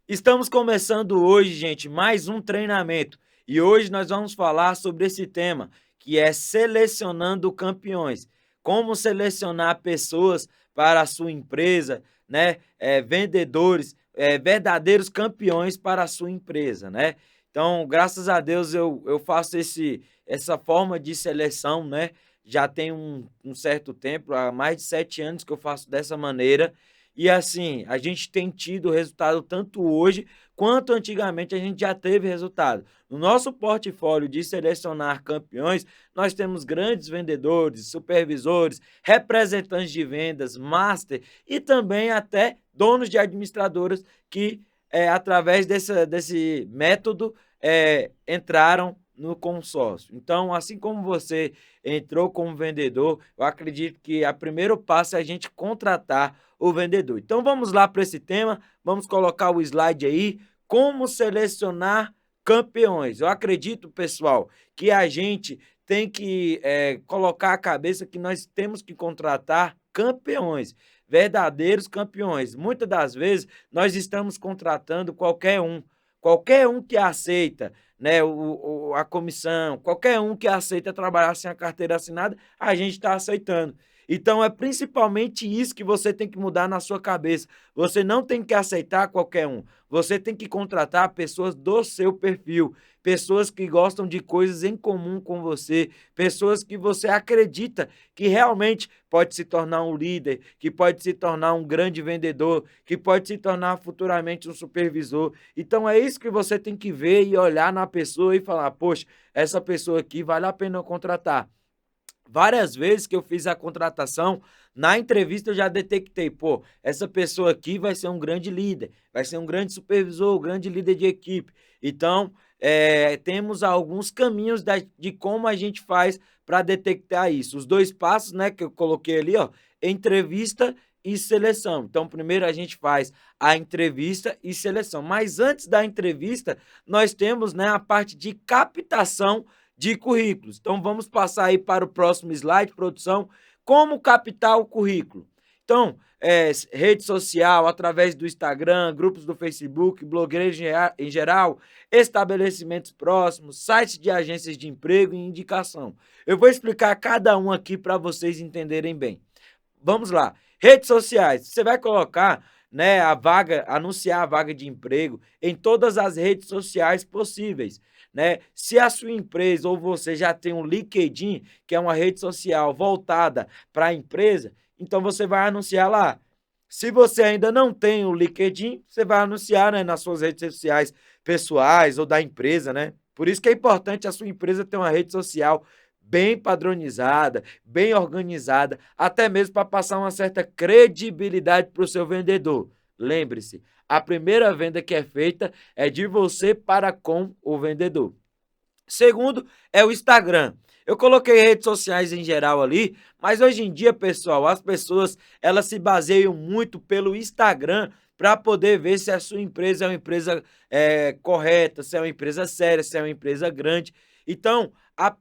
Estamos começando hoje, gente, mais um treinamento. E hoje nós vamos falar sobre esse tema, que é selecionando campeões. Como selecionar pessoas para a sua empresa, né? Vendedores, verdadeiros campeões para a sua empresa, né? Então, graças a Deus, eu faço essa forma de seleção, né? Já tem um certo tempo, há mais de 7 anos que eu faço dessa maneira. E assim, a gente tem tido resultado tanto hoje quanto antigamente a gente já teve resultado. No nosso portfólio de selecionar campeões, nós temos grandes vendedores, supervisores, representantes de vendas, master e também até donos de administradoras que, através desse método, entraram no consórcio. Então, assim como você entrou como vendedor, eu acredito que o primeiro passo é a gente contratar o vendedor. Então vamos lá para esse tema, vamos colocar o slide aí, como selecionar campeões. Eu acredito, pessoal, que a gente tem que colocar a cabeça que nós temos que contratar campeões, verdadeiros campeões. Muitas das vezes nós estamos contratando qualquer um que aceita, né, a comissão, qualquer um que aceita trabalhar sem a carteira assinada, a gente está aceitando. Então é principalmente isso que você tem que mudar na sua cabeça. Você não tem que aceitar qualquer um. Você tem que contratar pessoas do seu perfil, pessoas que gostam de coisas em comum com você, pessoas que você acredita que realmente pode se tornar um líder, que pode se tornar um grande vendedor, que pode se tornar futuramente um supervisor. Então é isso que você tem que ver e olhar na pessoa e falar: poxa, essa pessoa aqui vale a pena eu contratar. Várias vezes que eu fiz a contratação, na entrevista eu já detectei, pô, essa pessoa aqui vai ser um grande líder, vai ser um grande supervisor, um grande líder de equipe. Então, temos alguns caminhos de como a gente faz para detectar isso. Os dois passos, né, que eu coloquei ali, ó, entrevista e seleção. Então, primeiro a gente faz a entrevista e seleção. Mas antes da entrevista, nós temos, né, a parte de captação de currículos. Então, vamos passar aí para o próximo slide, produção. Como captar o currículo? Então, rede social, através do Instagram, grupos do Facebook, blogueiros em geral, estabelecimentos próximos, sites de agências de emprego e indicação. Eu vou explicar cada um aqui para vocês entenderem bem. Vamos lá. Redes sociais. Você vai colocar, né, anunciar a vaga de emprego em todas as redes sociais possíveis, né? Se a sua empresa ou você já tem um LinkedIn, que é uma rede social voltada para a empresa, então você vai anunciar lá. Se você ainda não tem o LinkedIn, você vai anunciar, né, nas suas redes sociais pessoais ou da empresa, né? Por isso que é importante a sua empresa ter uma rede social bem padronizada, bem organizada, até mesmo para passar uma certa credibilidade para o seu vendedor. Lembre-se, a primeira venda que é feita é de você para com o vendedor. Segundo é o Instagram. Eu coloquei redes sociais em geral ali, mas hoje em dia, pessoal, as pessoas elas se baseiam muito pelo Instagram para poder ver se a sua empresa é uma empresa correta, se é uma empresa séria, se é uma empresa grande. Então,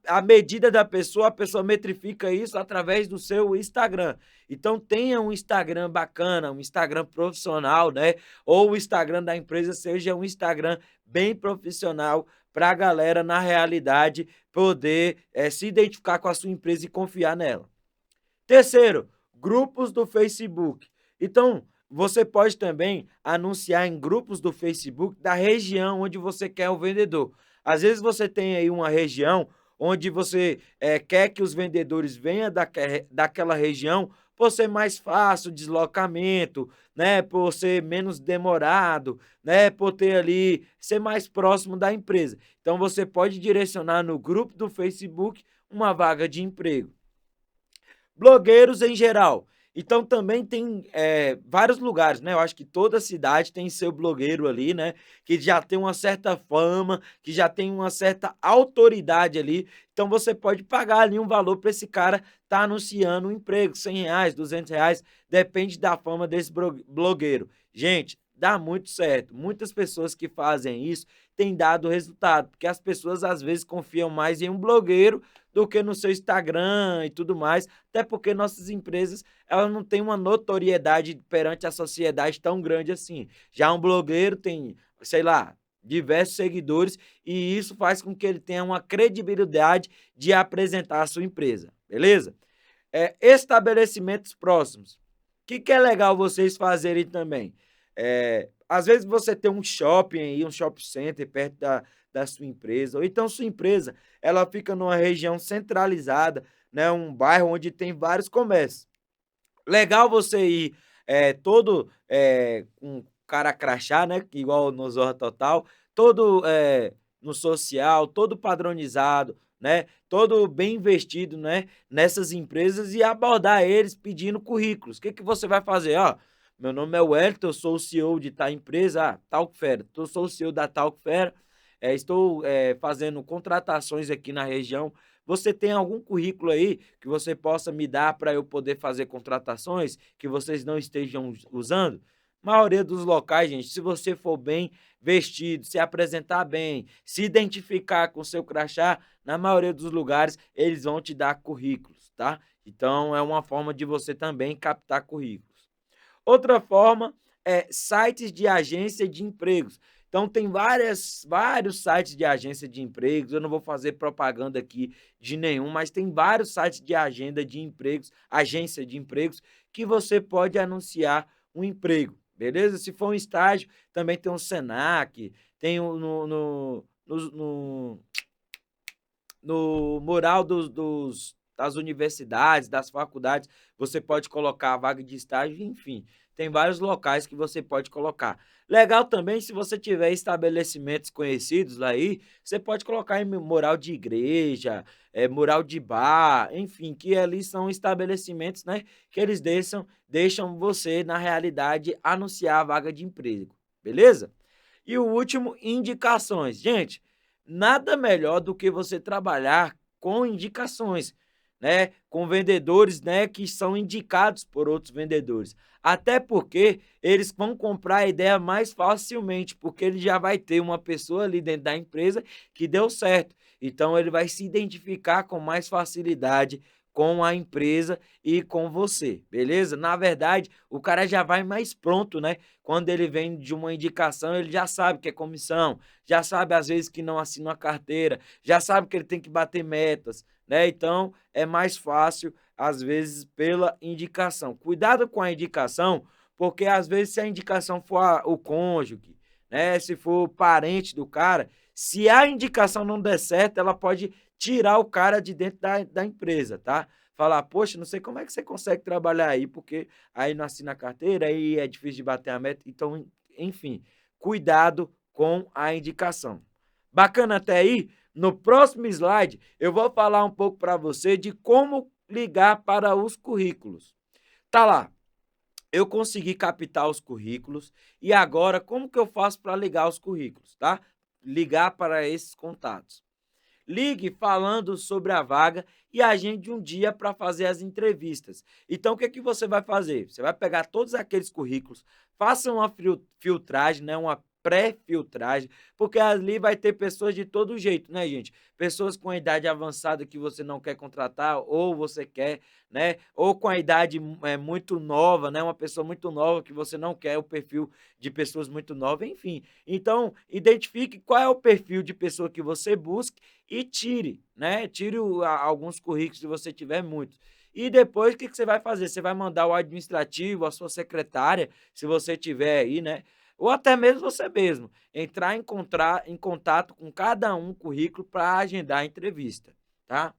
a medida da pessoa, a pessoa metrifica isso através do seu Instagram. Então, tenha um Instagram bacana, um Instagram profissional, né? Ou o Instagram da empresa seja um Instagram bem profissional para a galera, na realidade, poder se identificar com a sua empresa e confiar nela. Terceiro, grupos do Facebook. Então, você pode também anunciar em grupos do Facebook da região onde você quer o vendedor. Às vezes você tem aí uma região onde você quer que os vendedores venham daquela região por ser mais fácil o deslocamento, né, por ser menos demorado, né, por ter ali, ser mais próximo da empresa. Então você pode direcionar no grupo do Facebook uma vaga de emprego. Blogueiros em geral. Então também tem vários lugares, né? Eu acho que toda cidade tem seu blogueiro ali, né? Que já tem uma certa fama, que já tem uma certa autoridade ali. Então você pode pagar ali um valor para esse cara estar anunciando um emprego, R$ 100, R$ 200, depende da fama desse blogueiro. Gente, dá muito certo. Muitas pessoas que fazem isso têm dado resultado, porque as pessoas às vezes confiam mais em um blogueiro do que no seu Instagram e tudo mais, até porque nossas empresas elas não têm uma notoriedade perante a sociedade tão grande assim. Já um blogueiro tem, sei lá, diversos seguidores e isso faz com que ele tenha uma credibilidade de apresentar a sua empresa, beleza? Estabelecimentos próximos. O que é legal vocês fazerem também? Às vezes você tem um shopping aí, um shopping center perto da sua empresa, ou então sua empresa, ela fica numa região centralizada, né, um bairro onde tem vários comércios. Legal você ir todo com cara crachá, né? Igual no Zorra Total, todo no social, todo padronizado, né? Todo bem investido, né? Nessas empresas e abordar eles pedindo currículos. O que que você vai fazer? Ó, meu nome é Wellington, eu sou o CEO de tal empresa, Talcfera. Eu sou o CEO da Talcfera, estou fazendo contratações aqui na região. Você tem algum currículo aí que você possa me dar para eu poder fazer contratações que vocês não estejam usando? Maioria dos locais, gente, se você for bem vestido, se apresentar bem, se identificar com o seu crachá, na maioria dos lugares eles vão te dar currículos, tá? Então é uma forma de você também captar currículos. Outra forma é sites de agência de empregos. Então, tem vários sites de agência de empregos. Eu não vou fazer propaganda aqui de nenhum, mas tem vários sites de agenda de empregos, agência de empregos, que você pode anunciar um emprego, beleza? Se for um estágio, também tem o Senac, tem no mural das universidades, das faculdades, você pode colocar a vaga de estágio, enfim, tem vários locais que você pode colocar. Legal também, se você tiver estabelecimentos conhecidos aí, você pode colocar em mural de igreja, mural de bar, enfim, que ali são estabelecimentos, né, que eles deixam você, na realidade, anunciar a vaga de emprego, beleza? E o último, indicações. Gente, nada melhor do que você trabalhar com indicações, né? Com vendedores, né, que são indicados por outros vendedores. Até porque eles vão comprar a ideia mais facilmente, porque ele já vai ter uma pessoa ali dentro da empresa que deu certo. Então ele vai se identificar com mais facilidade com a empresa e com você, beleza? Na verdade, o cara já vai mais pronto, né? Quando ele vem de uma indicação, ele já sabe que é comissão, já sabe às vezes que não assina uma carteira, já sabe que ele tem que bater metas, né? Então, é mais fácil às vezes pela indicação. Cuidado com a indicação, porque às vezes se a indicação for o cônjuge, né? Se for parente do cara, se a indicação não der certo, ela pode tirar o cara de dentro da empresa, tá? Falar, poxa, não sei como é que você consegue trabalhar aí, porque aí não assina a carteira, aí é difícil de bater a meta. Então, enfim, cuidado com a indicação. Bacana até aí? No próximo slide, eu vou falar um pouco para você de como ligar para os currículos. Tá lá, eu consegui captar os currículos e agora como que eu faço para ligar os currículos, tá? Ligar para esses contatos. Ligue falando sobre a vaga e agende um dia para fazer as entrevistas. Então, o que é que você vai fazer? Você vai pegar todos aqueles currículos, faça uma filtragem, né, uma pré-filtragem, porque ali vai ter pessoas de todo jeito, né, gente? Pessoas com a idade avançada que você não quer contratar ou você quer, né? Ou com a idade muito nova, né? Uma pessoa muito nova que você não quer o perfil de pessoas muito novas, enfim. Então, identifique qual é o perfil de pessoa que você busca e tire, né? Tire alguns currículos se você tiver muitos. E depois, o que você vai fazer? Você vai mandar o administrativo, a sua secretária, se você tiver aí, né? Ou até mesmo você mesmo, entrar em contato com cada um currículo para agendar a entrevista, tá?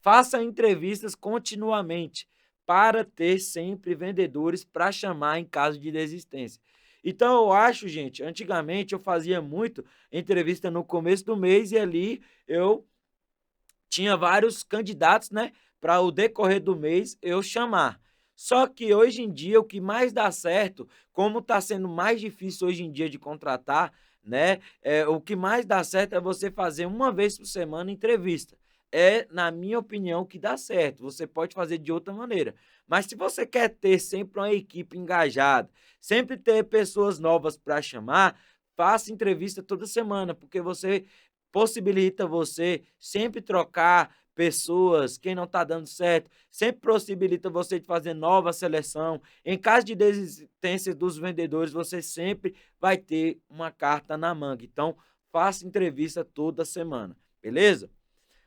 Faça entrevistas continuamente para ter sempre vendedores para chamar em caso de desistência. Então, eu acho, gente, antigamente eu fazia muito entrevista no começo do mês e ali eu tinha vários candidatos, né, para o decorrer do mês eu chamar. Só que hoje em dia o que mais dá certo, como está sendo mais difícil hoje em dia de contratar, né, o que mais dá certo é você fazer uma vez por semana entrevista. é, na minha opinião, que dá certo. Você pode fazer de outra maneira. Mas se você quer ter sempre uma equipe engajada, sempre ter pessoas novas para chamar, faça entrevista toda semana, porque você possibilita você sempre trocar pessoas, quem não está dando certo, sempre possibilita você de fazer nova seleção. Em caso de desistência dos vendedores, você sempre vai ter uma carta na manga. Então, faça entrevista toda semana, beleza?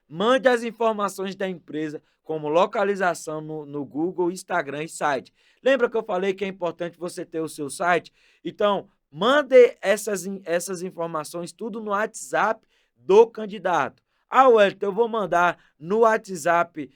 Mande as informações da empresa, como localização no Google, Instagram e site. Lembra que eu falei que é importante você ter o seu site? Então, mande essas informações tudo no WhatsApp do candidato. Ah, Wellington, eu vou mandar no WhatsApp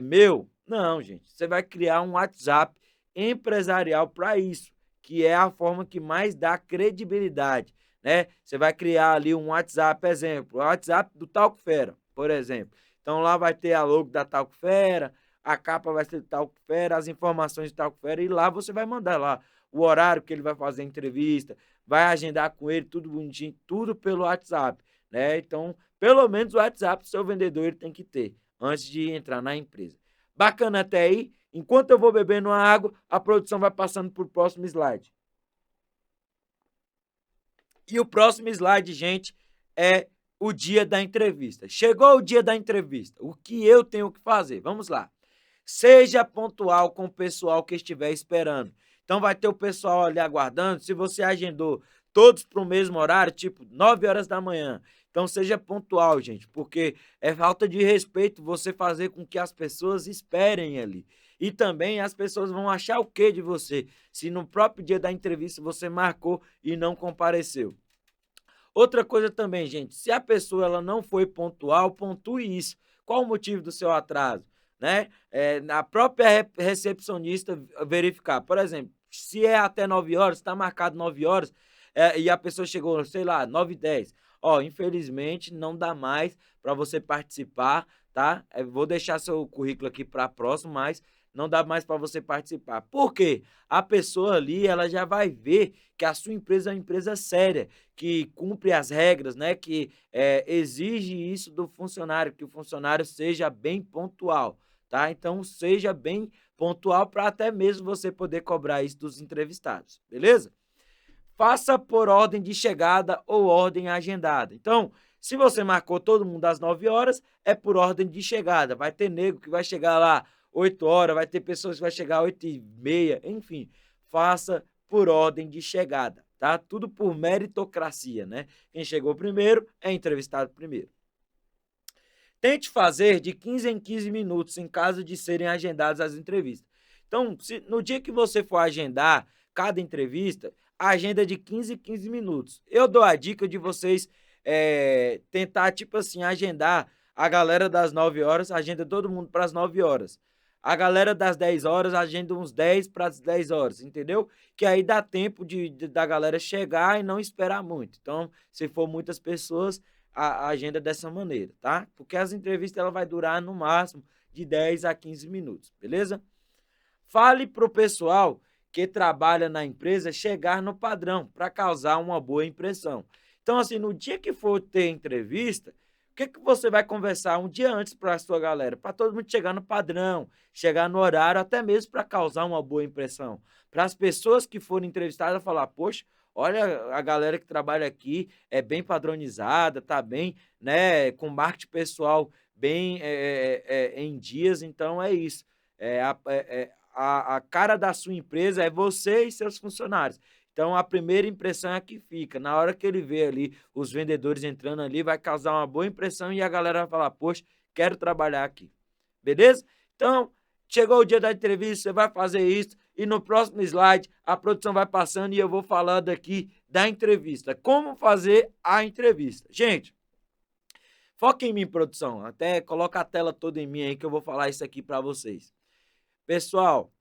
meu? Não, gente. Você vai criar um WhatsApp empresarial para isso, que é a forma que mais dá credibilidade, né? Você vai criar ali um WhatsApp, exemplo, o WhatsApp do Talco Fera, por exemplo. Então lá vai ter a logo da Talco Fera, a capa vai ser do Talco Fera, as informações do Talco Fera, e lá você vai mandar lá o horário que ele vai fazer a entrevista, vai agendar com ele, tudo bonitinho, tudo pelo WhatsApp, né? Então, pelo menos o WhatsApp do seu vendedor ele tem que ter antes de entrar na empresa. Bacana até aí? Enquanto eu vou bebendo uma água, a produção vai passando para o próximo slide. E o próximo slide, gente, é o dia da entrevista. Chegou o dia da entrevista. O que eu tenho que fazer? Vamos lá. Seja pontual com o pessoal que estiver esperando. Então vai ter o pessoal ali aguardando. Se você agendou todos para o mesmo horário, tipo 9 horas da manhã. Então seja pontual, gente, porque é falta de respeito você fazer com que as pessoas esperem ali. E também as pessoas vão achar o que de você, se no próprio dia da entrevista você marcou e não compareceu. Outra coisa também, gente, se a pessoa ela não foi pontual, pontue isso. Qual o motivo do seu atraso? Né? Na própria recepcionista verificar. Por exemplo, se é até 9 horas, está marcado 9 horas, e a pessoa chegou, sei lá, 9h10. Ó, infelizmente, não dá mais para você participar, tá? Vou deixar seu currículo aqui para próximo, mas não dá mais para você participar. Por quê? A pessoa ali, ela já vai ver que a sua empresa é uma empresa séria, que cumpre as regras, né? Que exige isso do funcionário, que o funcionário seja bem pontual, tá? Então, seja bem pontual para até mesmo você poder cobrar isso dos entrevistados, beleza? Faça por ordem de chegada ou ordem agendada. Então, se você marcou todo mundo às 9 horas, é por ordem de chegada. Vai ter nego que vai chegar lá 8 horas, vai ter pessoas que vai chegar 8h30, enfim. Faça por ordem de chegada, tá? Tudo por meritocracia, né? Quem chegou primeiro é entrevistado primeiro. Tente fazer de 15 em 15 minutos em caso de serem agendadas as entrevistas. Então, no dia que você for agendar cada entrevista, a agenda é de 15 em 15 minutos. Eu dou a dica de vocês tentar, tipo assim, agendar a galera das 9 horas, agenda todo mundo para as 9 horas. A galera das 10 horas, agenda uns 10 para as 10 horas, entendeu? Que aí dá tempo da galera chegar e não esperar muito. Então, se for muitas pessoas, a agenda dessa maneira, tá? Porque as entrevistas ela vai durar no máximo de 10 a 15 minutos, beleza? Fale para o pessoal que trabalha na empresa chegar no padrão para causar uma boa impressão. Então, assim, no dia que for ter entrevista, o que você vai conversar um dia antes para a sua galera? Para todo mundo chegar no padrão, chegar no horário, até mesmo para causar uma boa impressão. Para as pessoas que forem entrevistadas falar, poxa, olha, a galera que trabalha aqui é bem padronizada, tá bem, né, com marketing pessoal bem em dias, então é isso. A cara da sua empresa é você e seus funcionários. Então, a primeira impressão é a que fica. Na hora que ele vê ali os vendedores entrando ali, vai causar uma boa impressão e a galera vai falar, poxa, quero trabalhar aqui. Beleza? Então, chegou o dia da entrevista, você vai fazer isso e no próximo slide a produção vai passando e eu vou falando aqui da entrevista. Como fazer a entrevista. Gente, foca em mim, produção. Até coloca a tela toda em mim aí que eu vou falar isso aqui para vocês. Pessoal,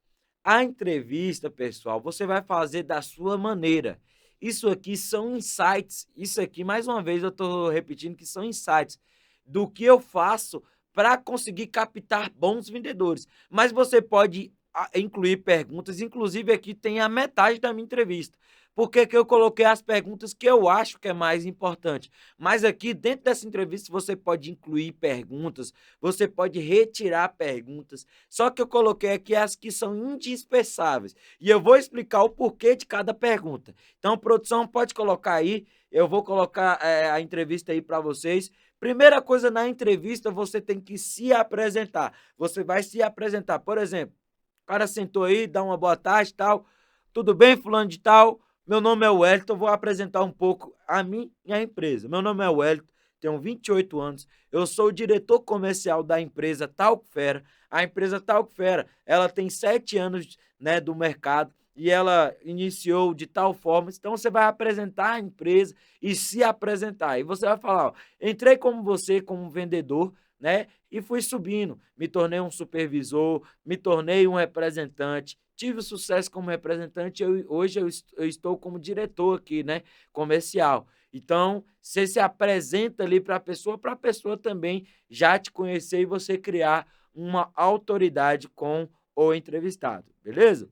a entrevista, pessoal, você vai fazer da sua maneira. Isso aqui são insights. Isso aqui, mais uma vez, eu estou repetindo que são insights do que eu faço para conseguir captar bons vendedores. Mas você pode incluir perguntas, inclusive aqui tem a metade da minha entrevista. Por que que eu coloquei as perguntas que eu acho que é mais importante? Mas aqui, dentro dessa entrevista, você pode incluir perguntas, você pode retirar perguntas, só que eu coloquei aqui as que são indispensáveis. E eu vou explicar o porquê de cada pergunta. Então, produção, pode colocar aí, eu vou colocar a entrevista aí para vocês. Primeira coisa na entrevista, você tem que se apresentar. Você vai se apresentar. Por exemplo, o cara sentou aí, dá uma boa tarde e tal. Tudo bem, fulano de tal? Meu nome é Wellington, vou apresentar um pouco a mim e a empresa. Meu nome é Wellington, tenho 28 anos, eu sou o diretor comercial da empresa Talco Fera. A empresa Talco Fera, ela tem 7 anos, né, do mercado e ela iniciou de tal forma. Então você vai apresentar a empresa e se apresentar. E você vai falar, ó, entrei como você, como vendedor, né? E fui subindo, me tornei um supervisor, me tornei um representante, tive sucesso como representante, hoje eu estou como diretor aqui, né, comercial. Então, você se apresenta ali para a pessoa também já te conhecer e você criar uma autoridade com o entrevistado, beleza?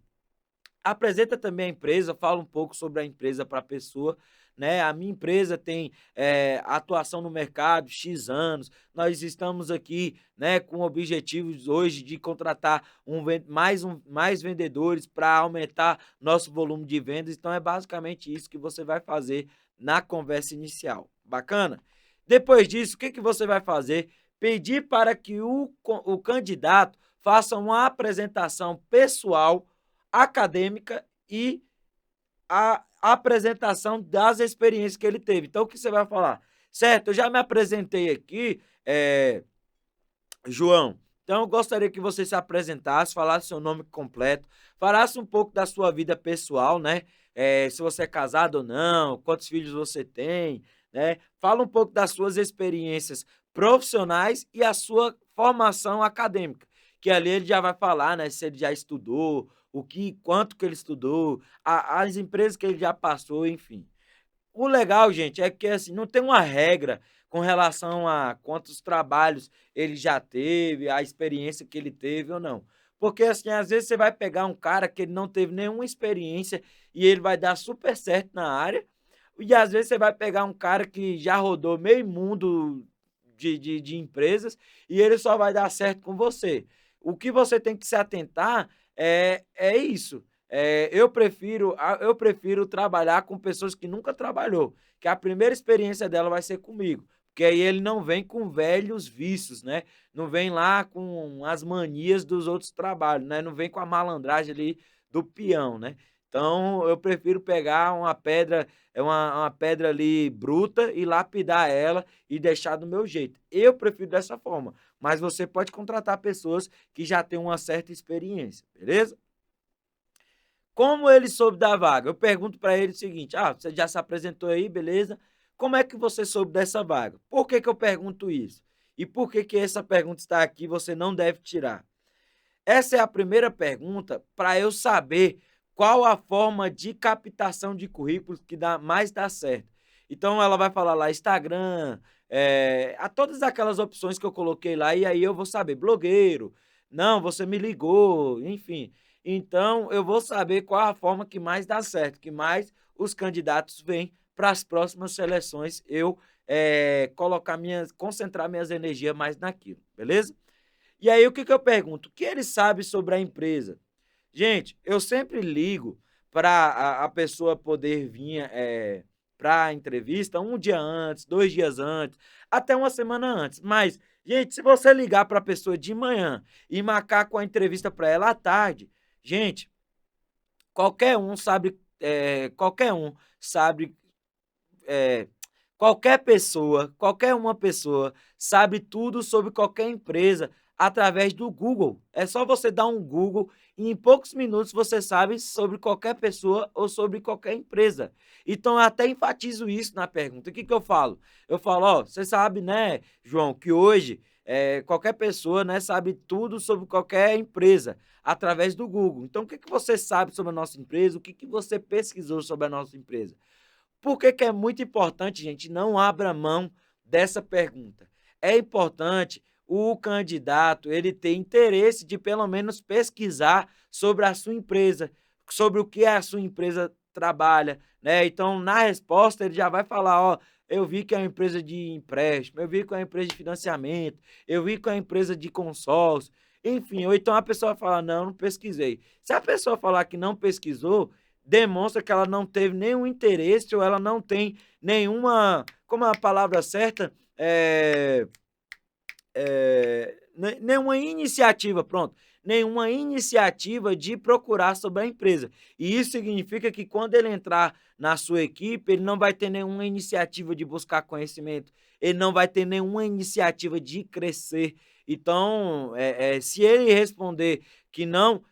Apresenta também a empresa, fala um pouco sobre a empresa para a pessoa, né? A minha empresa tem atuação no mercado X anos, nós estamos aqui, né, com objetivos hoje de contratar mais vendedores para aumentar nosso volume de vendas. Então é basicamente isso que você vai fazer na conversa inicial. Bacana? Depois disso, o que que você vai fazer? Pedir para que o candidato faça uma apresentação pessoal, acadêmica e a apresentação das experiências que ele teve. Então, o que você vai falar? Certo, eu já me apresentei aqui, João. Então, eu gostaria que você se apresentasse, falasse seu nome completo, falasse um pouco da sua vida pessoal, né? Se você é casado ou não, quantos filhos você tem, né? Fala um pouco das suas experiências profissionais e a sua formação acadêmica, que ali ele já vai falar, né? Se ele já estudou, quanto que ele estudou, as empresas que ele já passou, enfim. O legal, gente, é que assim, não tem uma regra com relação a quantos trabalhos ele já teve, a experiência que ele teve ou não. Porque assim, às vezes você vai pegar um cara que ele não teve nenhuma experiência e ele vai dar super certo na área, e às vezes você vai pegar um cara que já rodou meio mundo de empresas e ele só vai dar certo com você. O que você tem que se atentar é isso. Eu prefiro trabalhar com pessoas que nunca trabalhou, que a primeira experiência dela vai ser comigo, porque aí ele não vem com velhos vícios, né? Não vem lá com as manias dos outros trabalhos, né? Não vem com a malandragem ali do peão, né? Então, eu prefiro pegar uma pedra, uma pedra ali bruta e lapidar ela e deixar do meu jeito. Eu prefiro dessa forma, mas você pode contratar pessoas que já têm uma certa experiência, beleza? Como ele soube da vaga? Eu pergunto para ele o seguinte: ah, você já se apresentou aí, beleza? Como é que você soube dessa vaga? Por que que eu pergunto isso? E por que que essa pergunta está aqui, você não deve tirar? Essa é a primeira pergunta para eu saber qual a forma de captação de currículos que mais dá certo. Então ela vai falar lá Instagram, a todas aquelas opções que eu coloquei lá, e aí eu vou saber, blogueiro, não, você me ligou, enfim. Então eu vou saber qual a forma que mais dá certo, que mais os candidatos vêm para as próximas seleções, eu concentrar minhas energias mais naquilo, beleza? E aí o que que eu pergunto? O que ele sabe sobre a empresa? Gente, eu sempre ligo para a pessoa poder vir para a entrevista um dia antes, 2 dias antes, até uma semana antes. Mas, gente, se você ligar para a pessoa de manhã e marcar com a entrevista para ela à tarde, gente, qualquer um sabe é, qualquer uma pessoa sabe tudo sobre qualquer empresa através do Google. É só você dar um Google e em poucos minutos você sabe sobre qualquer pessoa ou sobre qualquer empresa. Então eu até enfatizo isso na pergunta. O que que eu falo? Eu falo, ó, você sabe, né, João, que hoje qualquer pessoa, né, sabe tudo sobre qualquer empresa através do Google. Então o que que você sabe sobre a nossa empresa? O que que você pesquisou sobre a nossa empresa? Por que que é muito importante, gente, não abra mão dessa pergunta? É importante o candidato ele ter interesse de pelo menos pesquisar sobre a sua empresa, sobre o que a sua empresa trabalha, né? Então, na resposta, ele já vai falar, ó, eu vi que é uma empresa de empréstimo, eu vi que é uma empresa de financiamento, eu vi que é uma empresa de consórcio, enfim, ou então a pessoa fala, não, não pesquisei. Se a pessoa falar que não pesquisou, demonstra que ela não teve nenhum interesse ou ela não tem nenhuma, como é a palavra certa, nenhuma iniciativa, pronto, nenhuma iniciativa de procurar sobre a empresa. E isso significa que quando ele entrar na sua equipe, ele não vai ter nenhuma iniciativa de buscar conhecimento, ele não vai ter nenhuma iniciativa de crescer. Então, se ele responder que não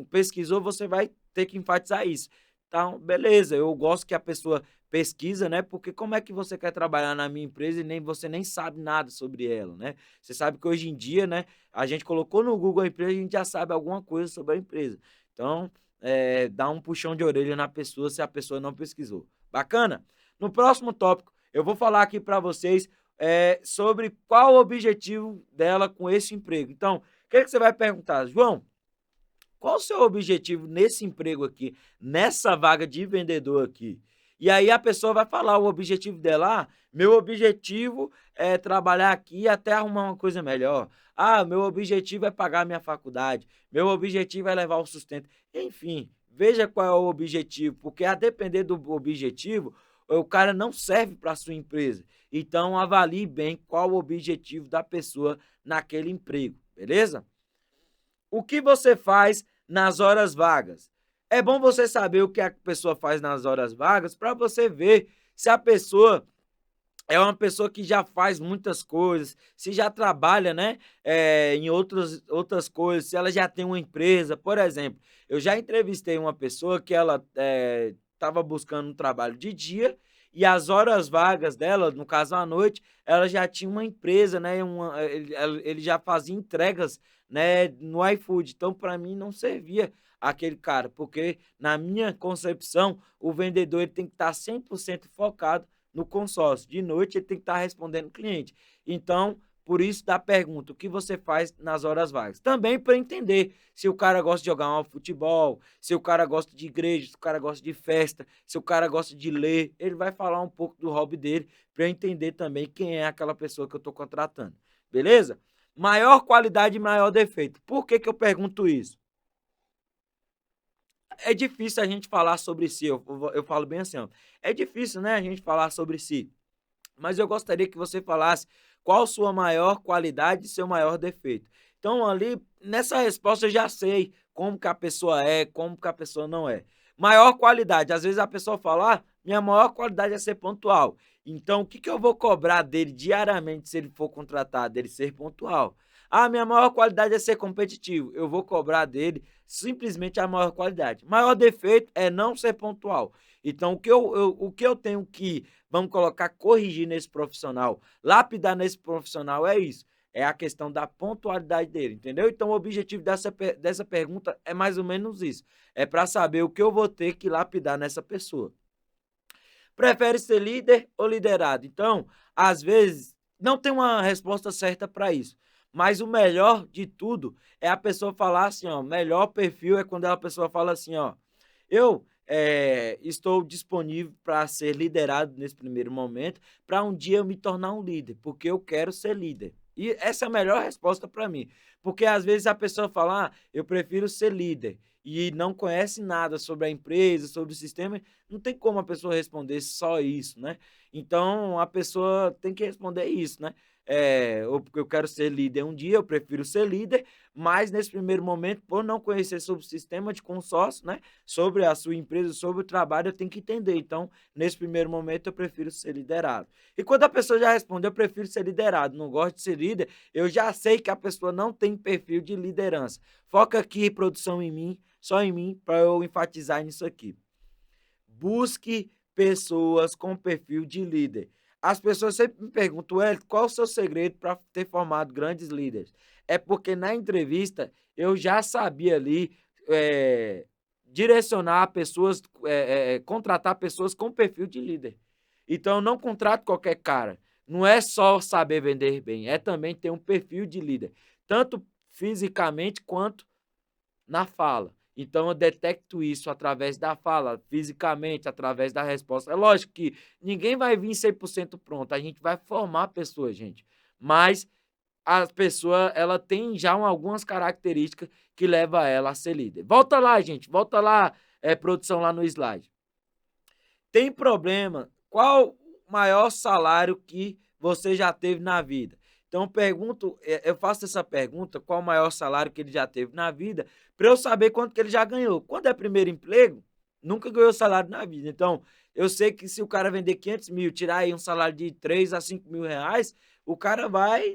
pesquisou, você vai ter que enfatizar isso. Então, beleza, eu gosto que a pessoa pesquisa, né? Porque como é que você quer trabalhar na minha empresa e você nem sabe nada sobre ela, né? Você sabe que hoje em dia, né, a gente colocou no Google a empresa, a gente já sabe alguma coisa sobre a empresa. Então, dá um puxão de orelha na pessoa se a pessoa não pesquisou. Bacana? No próximo tópico, eu vou falar aqui para vocês sobre qual o objetivo dela com esse emprego. Então, o que você vai perguntar? João, qual o seu objetivo nesse emprego aqui, nessa vaga de vendedor aqui? E aí a pessoa vai falar o objetivo dela, meu objetivo é trabalhar aqui até arrumar uma coisa melhor. Ah, meu objetivo é pagar minha faculdade, meu objetivo é levar o sustento. Enfim, veja qual é o objetivo, porque a depender do objetivo, o cara não serve para a sua empresa. Então avalie bem qual o objetivo da pessoa naquele emprego, beleza? O que você faz nas horas vagas? É bom você saber o que a pessoa faz nas horas vagas para você ver se a pessoa é uma pessoa que já faz muitas coisas, se já trabalha, né, em outras coisas, se ela já tem uma empresa. Por exemplo, eu já entrevistei uma pessoa que ela estava buscando um trabalho de dia e as horas vagas dela, no caso à noite, ela já tinha uma empresa, né, ele já fazia entregas, né, no iFood. Então, para mim, não servia aquele cara, porque na minha concepção, o vendedor ele tem que estar 100% focado no consórcio. De noite ele tem que estar respondendo o cliente. Então, por isso da pergunta, o que você faz nas horas vagas? Também para entender se o cara gosta de jogar um futebol, se o cara gosta de igreja, se o cara gosta de festa, se o cara gosta de ler. Ele vai falar um pouco do hobby dele para eu entender também quem é aquela pessoa que eu estou contratando. Beleza? Maior qualidade e maior defeito. Por que eu pergunto isso? É difícil a gente falar sobre si, eu falo bem assim, ó, é difícil, né, a gente falar sobre si, mas eu gostaria que você falasse qual sua maior qualidade e seu maior defeito. Então, ali, nessa resposta, eu já sei como que a pessoa é, como que a pessoa não é. Maior qualidade, às vezes a pessoa fala, minha maior qualidade é ser pontual. Então, o que eu vou cobrar dele diariamente se ele for contratado? Dele ser pontual. Ah, minha maior qualidade é ser competitivo. Eu vou cobrar dele simplesmente a maior qualidade. Maior defeito é não ser pontual. Então, o que eu tenho que, vamos colocar, corrigir nesse profissional, lapidar nesse profissional é isso. É a questão da pontualidade dele, entendeu? Então, o objetivo dessa pergunta é mais ou menos isso. É para saber o que eu vou ter que lapidar nessa pessoa. Prefere ser líder ou liderado? Então, às vezes, não tem uma resposta certa para isso. Mas o melhor de tudo é a pessoa falar assim, ó, melhor perfil é quando a pessoa fala assim, ó, eu estou disponível para ser liderado nesse primeiro momento, para um dia eu me tornar um líder, porque eu quero ser líder. E essa é a melhor resposta para mim. Porque às vezes a pessoa fala, eu prefiro ser líder, e não conhece nada sobre a empresa, sobre o sistema, não tem como a pessoa responder só isso, né? Então a pessoa tem que responder isso, né? Ou porque eu quero ser líder um dia, eu prefiro ser líder, mas nesse primeiro momento, por não conhecer sobre o sistema de consórcio, né? Sobre a sua empresa, sobre o trabalho, eu tenho que entender. Então, nesse primeiro momento, eu prefiro ser liderado. E quando a pessoa já responde, eu prefiro ser liderado, não gosto de ser líder, eu já sei que a pessoa não tem perfil de liderança. Foca aqui, produção, em mim, só em mim, para eu enfatizar nisso aqui. Busque pessoas com perfil de líder. As pessoas sempre me perguntam, qual o seu segredo para ter formado grandes líderes? É porque na entrevista eu já sabia ali direcionar pessoas, contratar pessoas com perfil de líder. Então eu não contrato qualquer cara. Não é só saber vender bem, é também ter um perfil de líder, tanto fisicamente quanto na fala. Então, eu detecto isso através da fala, fisicamente, através da resposta. É lógico que ninguém vai vir 100% pronto, a gente vai formar a pessoa, gente. Mas a pessoa, ela tem já algumas características que levam ela a ser líder. Volta lá, gente, volta lá, produção, lá no slide. Tem problema? Qual o maior salário que você já teve na vida? Então, eu faço essa pergunta, qual o maior salário que ele já teve na vida, para eu saber quanto que ele já ganhou. Quando é primeiro emprego, nunca ganhou salário na vida. Então, eu sei que se o cara vender 500 mil, tirar aí um salário de 3 a 5 mil reais, o cara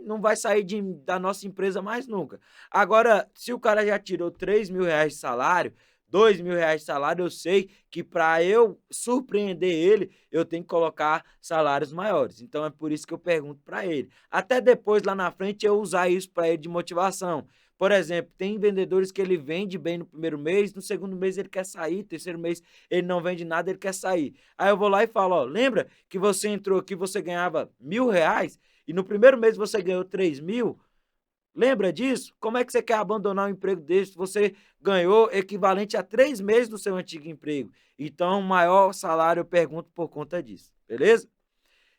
não vai sair da nossa empresa mais nunca. Agora, se o cara já tirou 3 mil reais de salário, 2 mil reais de salário, eu sei que para eu surpreender ele, eu tenho que colocar salários maiores. Então é por isso que eu pergunto para ele. Até depois, lá na frente, eu usar isso para ele de motivação. Por exemplo, tem vendedores que ele vende bem no primeiro mês, no segundo mês ele quer sair, terceiro mês ele não vende nada, ele quer sair. Aí eu vou lá e falo, ó, lembra que você entrou aqui, você ganhava R$ 1.000 e no primeiro mês você ganhou 3 mil? Lembra disso? Como é que você quer abandonar um emprego desse? Você ganhou equivalente a 3 meses do seu antigo emprego. Então, o maior salário eu pergunto por conta disso, beleza?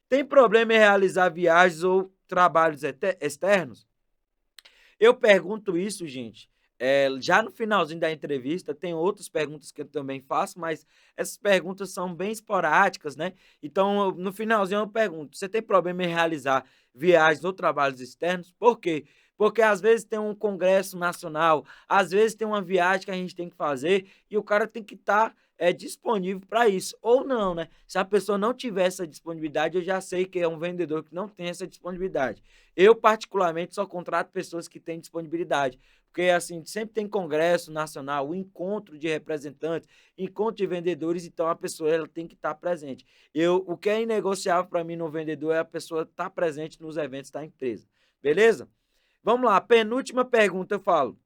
Tem problema em realizar viagens ou trabalhos externos? Eu pergunto isso, gente, já no finalzinho da entrevista. Tem outras perguntas que eu também faço, mas essas perguntas são bem esporádicas, né? Então, no finalzinho eu pergunto, você tem problema em realizar viagens ou trabalhos externos? Por quê? Porque às vezes tem um congresso nacional, às vezes tem uma viagem que a gente tem que fazer e o cara tem que estar disponível para isso. Ou não, né? Se a pessoa não tiver essa disponibilidade, eu já sei que é um vendedor que não tem essa disponibilidade. Eu, particularmente, só contrato pessoas que têm disponibilidade. Porque, assim, sempre tem congresso nacional, encontro de representantes, encontro de vendedores, então a pessoa ela tem que estar presente. O que é inegociável para mim no vendedor é a pessoa estar presente nos eventos da empresa. Beleza? Vamos lá, penúltima pergunta, eu falo.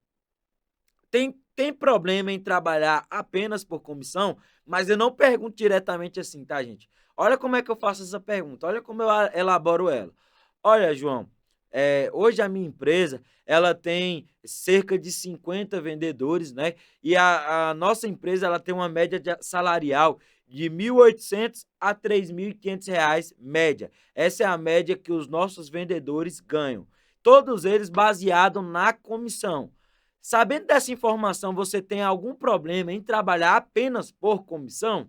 Tem problema em trabalhar apenas por comissão? Mas eu não pergunto diretamente assim, tá, gente? Olha como é que eu faço essa pergunta, olha como eu elaboro ela. Olha, João, hoje a minha empresa, ela tem cerca de 50 vendedores, né? E a nossa empresa, ela tem uma média salarial de 1.800 a 3.500 reais, média. Essa é a média que os nossos vendedores ganham. Todos eles baseados na comissão. Sabendo dessa informação, você tem algum problema em trabalhar apenas por comissão?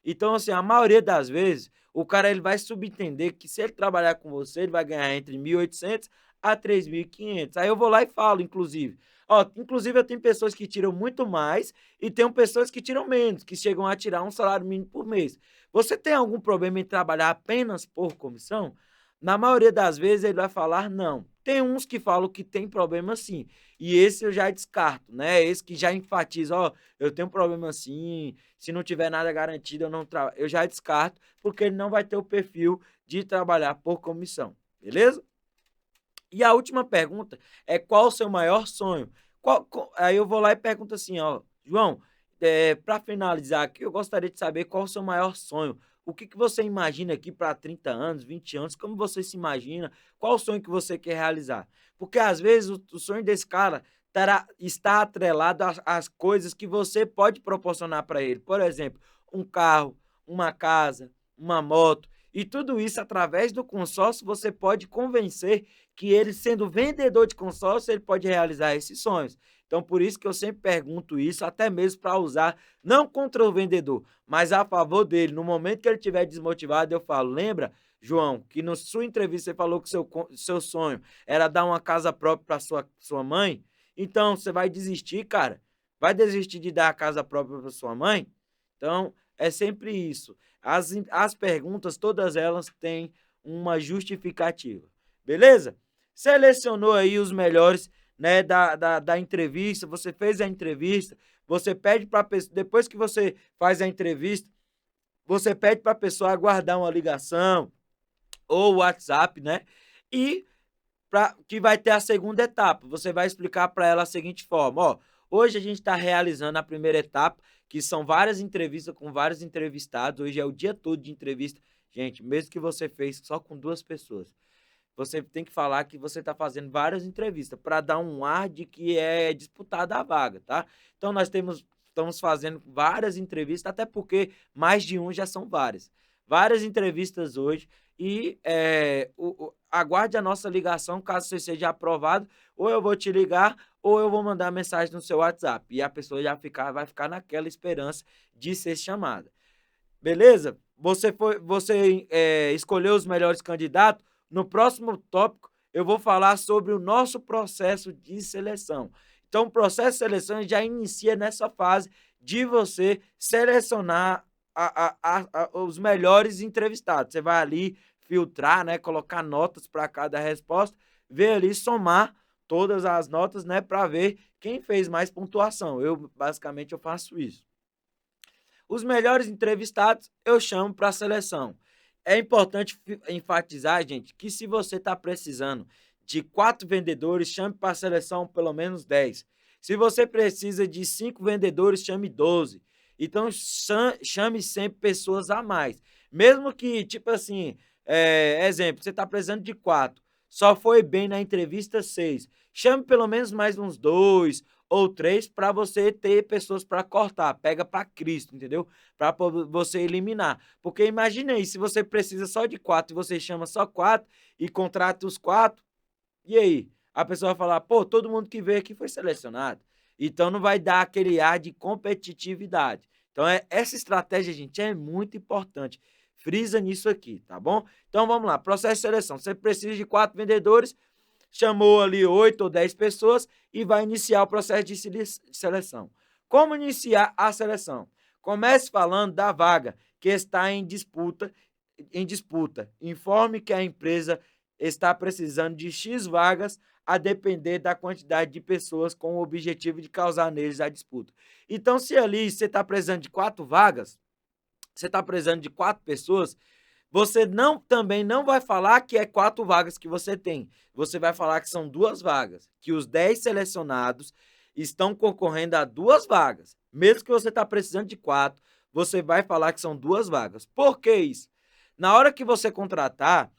Então, assim, a maioria das vezes, o cara ele vai subentender que se ele trabalhar com você, ele vai ganhar entre 1.800 a 3.500. Aí eu vou lá e falo, inclusive. Ó, inclusive, eu tenho pessoas que tiram muito mais e tenho pessoas que tiram menos, que chegam a tirar um salário mínimo por mês. Você tem algum problema em trabalhar apenas por comissão? Na maioria das vezes, ele vai falar não. Tem uns que falam que tem problema sim. E esse eu já descarto, né? Esse que já enfatiza, ó, eu tenho um problema assim, se não tiver nada garantido, eu já descarto, porque ele não vai ter o perfil de trabalhar por comissão, beleza? E a última pergunta é qual o seu maior sonho? Aí eu vou lá e pergunto assim, ó, João, para finalizar aqui, eu gostaria de saber qual o seu maior sonho. O que, que você imagina aqui para 30 anos, 20 anos? Como você se imagina? Qual o sonho que você quer realizar? Porque às vezes o sonho desse cara está atrelado às coisas que você pode proporcionar para ele. Por exemplo, um carro, uma casa, uma moto. E tudo isso, através do consórcio, você pode convencer que ele, sendo vendedor de consórcio, ele pode realizar esses sonhos. Então, por isso que eu sempre pergunto isso, até mesmo para usar, não contra o vendedor, mas a favor dele. No momento que ele estiver desmotivado, eu falo, lembra, João, que na sua entrevista você falou que seu sonho era dar uma casa própria para sua mãe? Então, você vai desistir, cara? Vai desistir de dar a casa própria para sua mãe? Então, é sempre isso. As perguntas, todas elas têm uma justificativa. Beleza? Selecionou aí os melhores, né, da entrevista, você fez a entrevista, você pede para a pessoa, depois que você faz a entrevista, você pede para a pessoa aguardar uma ligação ou WhatsApp, né? E que vai ter a segunda etapa. Você vai explicar para ela a seguinte forma, ó, hoje a gente está realizando a primeira etapa, que são várias entrevistas com vários entrevistados, hoje é o dia todo de entrevista. Gente, mesmo que você fez só com 2 pessoas, você tem que falar que você está fazendo várias entrevistas para dar um ar de que é disputada a vaga, tá? Então, estamos fazendo várias entrevistas, até porque mais de um já são várias. Várias entrevistas hoje e aguarde a nossa ligação, caso você seja aprovado, ou eu vou te ligar ou eu vou mandar mensagem no seu WhatsApp. E a pessoa vai ficar naquela esperança de ser chamada. Beleza? Você escolheu os melhores candidatos. No próximo tópico, eu vou falar sobre o nosso processo de seleção. Então, o processo de seleção já inicia nessa fase de você selecionar os melhores entrevistados. Você vai ali filtrar, né, colocar notas para cada resposta, ver ali, somar todas as notas, né, para ver quem fez mais pontuação. Basicamente, eu faço isso. Os melhores entrevistados eu chamo para a seleção. É importante enfatizar, gente, que se você está precisando de 4 vendedores, chame para a seleção pelo menos 10. Se você precisa de 5 vendedores, chame 12. Então, chame sempre pessoas a mais. Mesmo que, tipo assim, exemplo, você está precisando de 4, só foi bem na entrevista 6. Chame pelo menos mais uns 2 ou 3 para você ter pessoas para cortar. Pega para Cristo, entendeu? Para você eliminar. Porque imagine aí, se você precisa só de 4 e você chama só 4 e contrata os 4, e aí? A pessoa vai falar, pô, todo mundo que veio aqui foi selecionado. Então não vai dar aquele ar de competitividade. Então essa estratégia, gente, é muito importante. Frisa nisso aqui, tá bom? Então vamos lá, processo de seleção. Você precisa de 4 vendedores, chamou ali 8 ou 10 pessoas e vai iniciar o processo de seleção. Como iniciar a seleção? Comece falando da vaga que está em disputa. Informe que a empresa está precisando de X vagas a depender da quantidade de pessoas com o objetivo de causar neles a disputa. Então, se ali você está precisando de 4 vagas, você está precisando de 4 pessoas, você também não vai falar que é 4 vagas que você tem. Você vai falar que são 2 vagas, que os 10 selecionados estão concorrendo a 2 vagas. Mesmo que você está precisando de 4, você vai falar que são 2 vagas. Por que isso? Na hora que você contratar,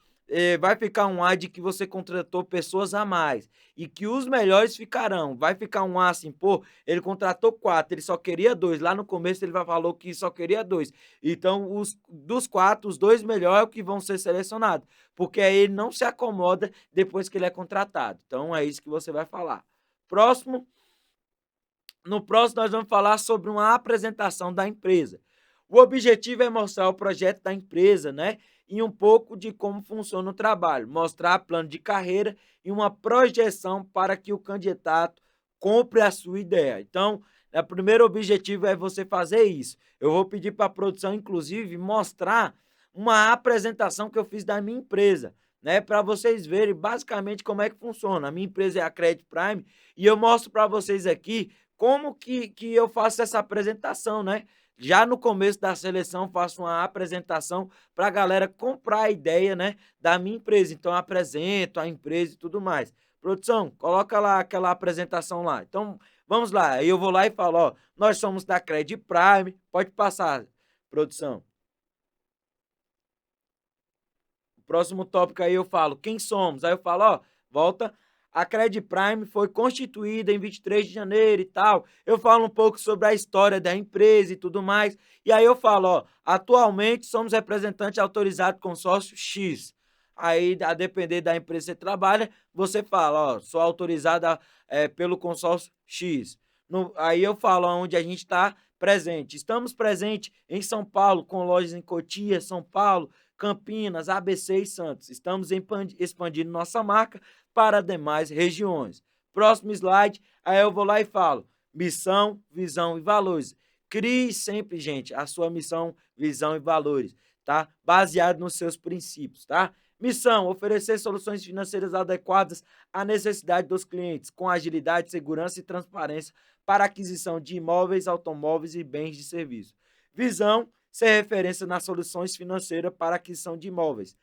vai ficar um ar de que você contratou pessoas a mais e que os melhores ficarão. Vai ficar um ar assim, pô, ele contratou 4, ele só queria 2. Lá no começo ele falou que só queria 2. Então, dos 4, os 2 melhores é o que vão ser selecionados, porque aí ele não se acomoda depois que ele é contratado. Então, é isso que você vai falar. No próximo, nós vamos falar sobre uma apresentação da empresa. O objetivo é mostrar o projeto da empresa, né? E um pouco de como funciona o trabalho, mostrar plano de carreira e uma projeção para que o candidato compre a sua ideia. Então, o primeiro objetivo é você fazer isso. Eu vou pedir para a produção, inclusive, mostrar uma apresentação que eu fiz da minha empresa, né? Para vocês verem basicamente como é que funciona. A minha empresa é a Credit Prime e eu mostro para vocês aqui como que eu faço essa apresentação, né? Já no começo da seleção, faço uma apresentação para a galera comprar a ideia, né, da minha empresa. Então, apresento a empresa e tudo mais. Produção, coloca lá aquela apresentação lá. Então, vamos lá. Aí eu vou lá e falo, ó, nós somos da Credit Prime. Pode passar, produção. O próximo tópico aí eu falo, quem somos? Aí eu falo, ó, volta. A Credit Prime foi constituída em 23 de janeiro e tal. Eu falo um pouco sobre a história da empresa e tudo mais. E aí eu falo, ó, atualmente somos representantes autorizados consórcio X. Aí, a depender da empresa que você trabalha, você fala, ó, sou autorizada pelo consórcio X. Aí eu falo onde a gente está presente. Estamos presentes em São Paulo, com lojas em Cotia, São Paulo, Campinas, ABC e Santos. Estamos expandindo nossa marca para demais regiões. Próximo slide, aí eu vou lá e falo missão, visão e valores. Crie sempre, gente, a sua missão, visão e valores, tá? Baseado nos seus princípios, tá? Missão, oferecer soluções financeiras adequadas à necessidade dos clientes, com agilidade, segurança e transparência para aquisição de imóveis, automóveis e bens de serviço. Visão, ser referência nas soluções financeiras para aquisição de imóveis.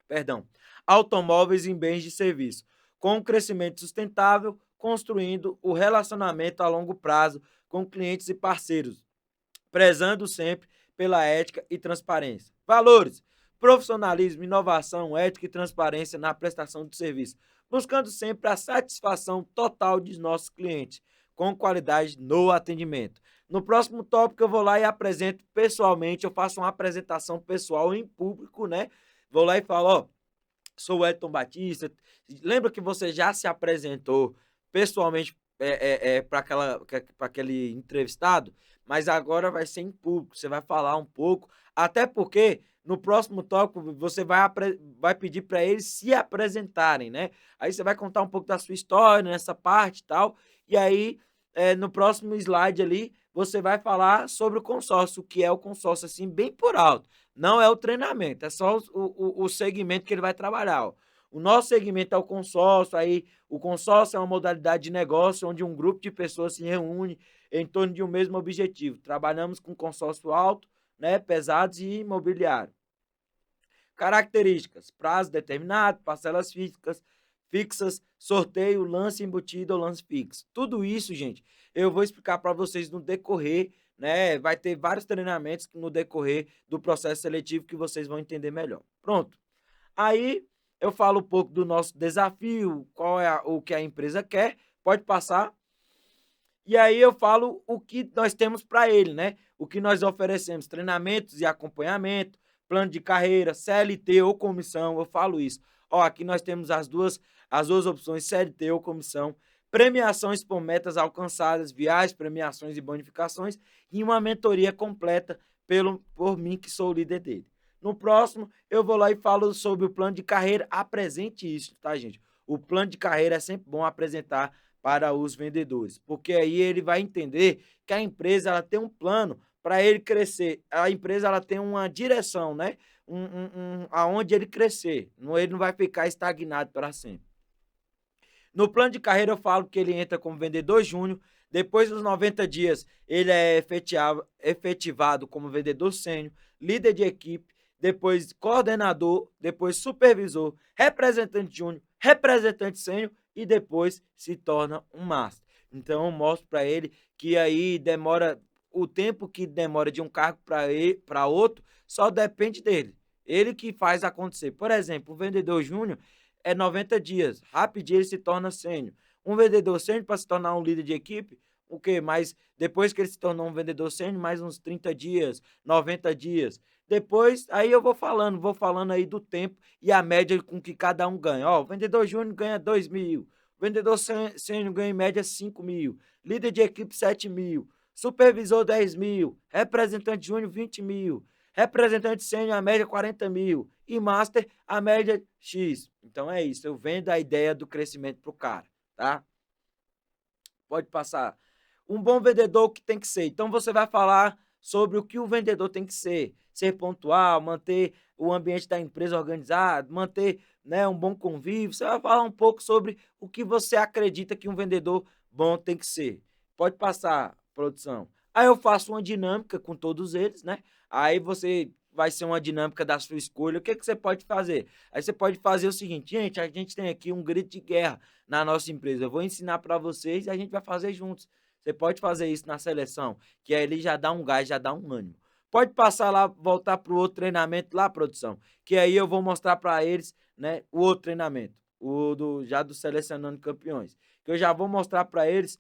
Perdão, automóveis e bens de serviço, com um crescimento sustentável, construindo o relacionamento a longo prazo com clientes e parceiros, prezando sempre pela ética e transparência. Valores, profissionalismo, inovação, ética e transparência na prestação de serviço, buscando sempre a satisfação total de nossos clientes, com qualidade no atendimento. No próximo tópico eu vou lá e apresento pessoalmente, eu faço uma apresentação pessoal em público, né? Vou lá e falo, ó, sou o Elton Batista. Lembra que você já se apresentou pessoalmente para aquele entrevistado? Mas agora vai ser em público, você vai falar um pouco, até porque no próximo tópico você vai pedir para eles se apresentarem, né? Aí você vai contar um pouco da sua história nessa parte e tal, e aí no próximo slide ali você vai falar sobre o consórcio, o que é o consórcio, assim, bem por alto. Não é o treinamento, é só o segmento que ele vai trabalhar. Ó. O nosso segmento é o consórcio, aí o consórcio é uma modalidade de negócio onde um grupo de pessoas se reúne em torno de um mesmo objetivo. Trabalhamos com consórcio alto, né, pesados e imobiliário. Características: prazo determinado, parcelas fixas, sorteio, lance embutido ou lance fixo. Tudo isso, gente, eu vou explicar para vocês no decorrer, né? Vai ter vários treinamentos no decorrer do processo seletivo que vocês vão entender melhor. Pronto. Aí eu falo um pouco do nosso desafio, qual é o que a empresa quer, pode passar. E aí eu falo o que nós temos para ele, né? O que nós oferecemos, treinamentos e acompanhamento, plano de carreira, CLT ou comissão, eu falo isso. Ó, aqui nós temos as duas opções, CLT ou comissão, premiações por metas alcançadas, viagens, premiações e bonificações e uma mentoria completa por mim, que sou o líder dele. No próximo, eu vou lá e falo sobre o plano de carreira. Apresente isso, tá, gente? O plano de carreira é sempre bom apresentar para os vendedores, porque aí ele vai entender que a empresa ela tem um plano para ele crescer, a empresa ela tem uma direção, né? Aonde ele crescer, ele não vai ficar estagnado para sempre. No plano de carreira eu falo que ele entra como vendedor júnior, depois dos 90 dias ele é efetivado como vendedor sênior, líder de equipe, depois coordenador, depois supervisor, representante júnior, representante sênior e depois se torna um master. Então eu mostro para ele que aí demora, o tempo que demora de um cargo para outro só depende dele. Ele que faz acontecer. Por exemplo, o vendedor júnior é 90 dias, rapidinho ele se torna sênior. Um vendedor sênior para se tornar um líder de equipe, o quê? Mas depois que ele se tornou um vendedor sênior, mais uns 30 dias, 90 dias. Depois, aí eu vou falando aí do tempo e a média com que cada um ganha. Ó, o vendedor júnior ganha 2 mil, o vendedor sênior ganha em média 5 mil, líder de equipe 7 mil, supervisor 10 mil, representante júnior 20 mil, representante sênior a média 40 mil e master a média X. Então é isso, eu vendo a ideia do crescimento para o cara, tá? Pode passar. Um bom vendedor, o que tem que ser? Então você vai falar sobre o que o vendedor tem que ser pontual, manter o ambiente da empresa organizado, manter, né, um bom convívio. Você vai falar um pouco sobre o que você acredita que um vendedor bom tem que ser. Pode passar, produção. Aí eu faço uma dinâmica com todos eles, né? Aí você vai ser uma dinâmica da sua escolha. O que você pode fazer? Aí você pode fazer o seguinte, gente, a gente tem aqui um grito de guerra na nossa empresa. Eu vou ensinar para vocês e a gente vai fazer juntos. Você pode fazer isso na seleção, que aí ele já dá um gás, já dá um ânimo. Pode passar lá, voltar para o outro treinamento lá, produção, que aí eu vou mostrar para eles, né, o outro treinamento, já do Selecionando Campeões, que eu já vou mostrar para eles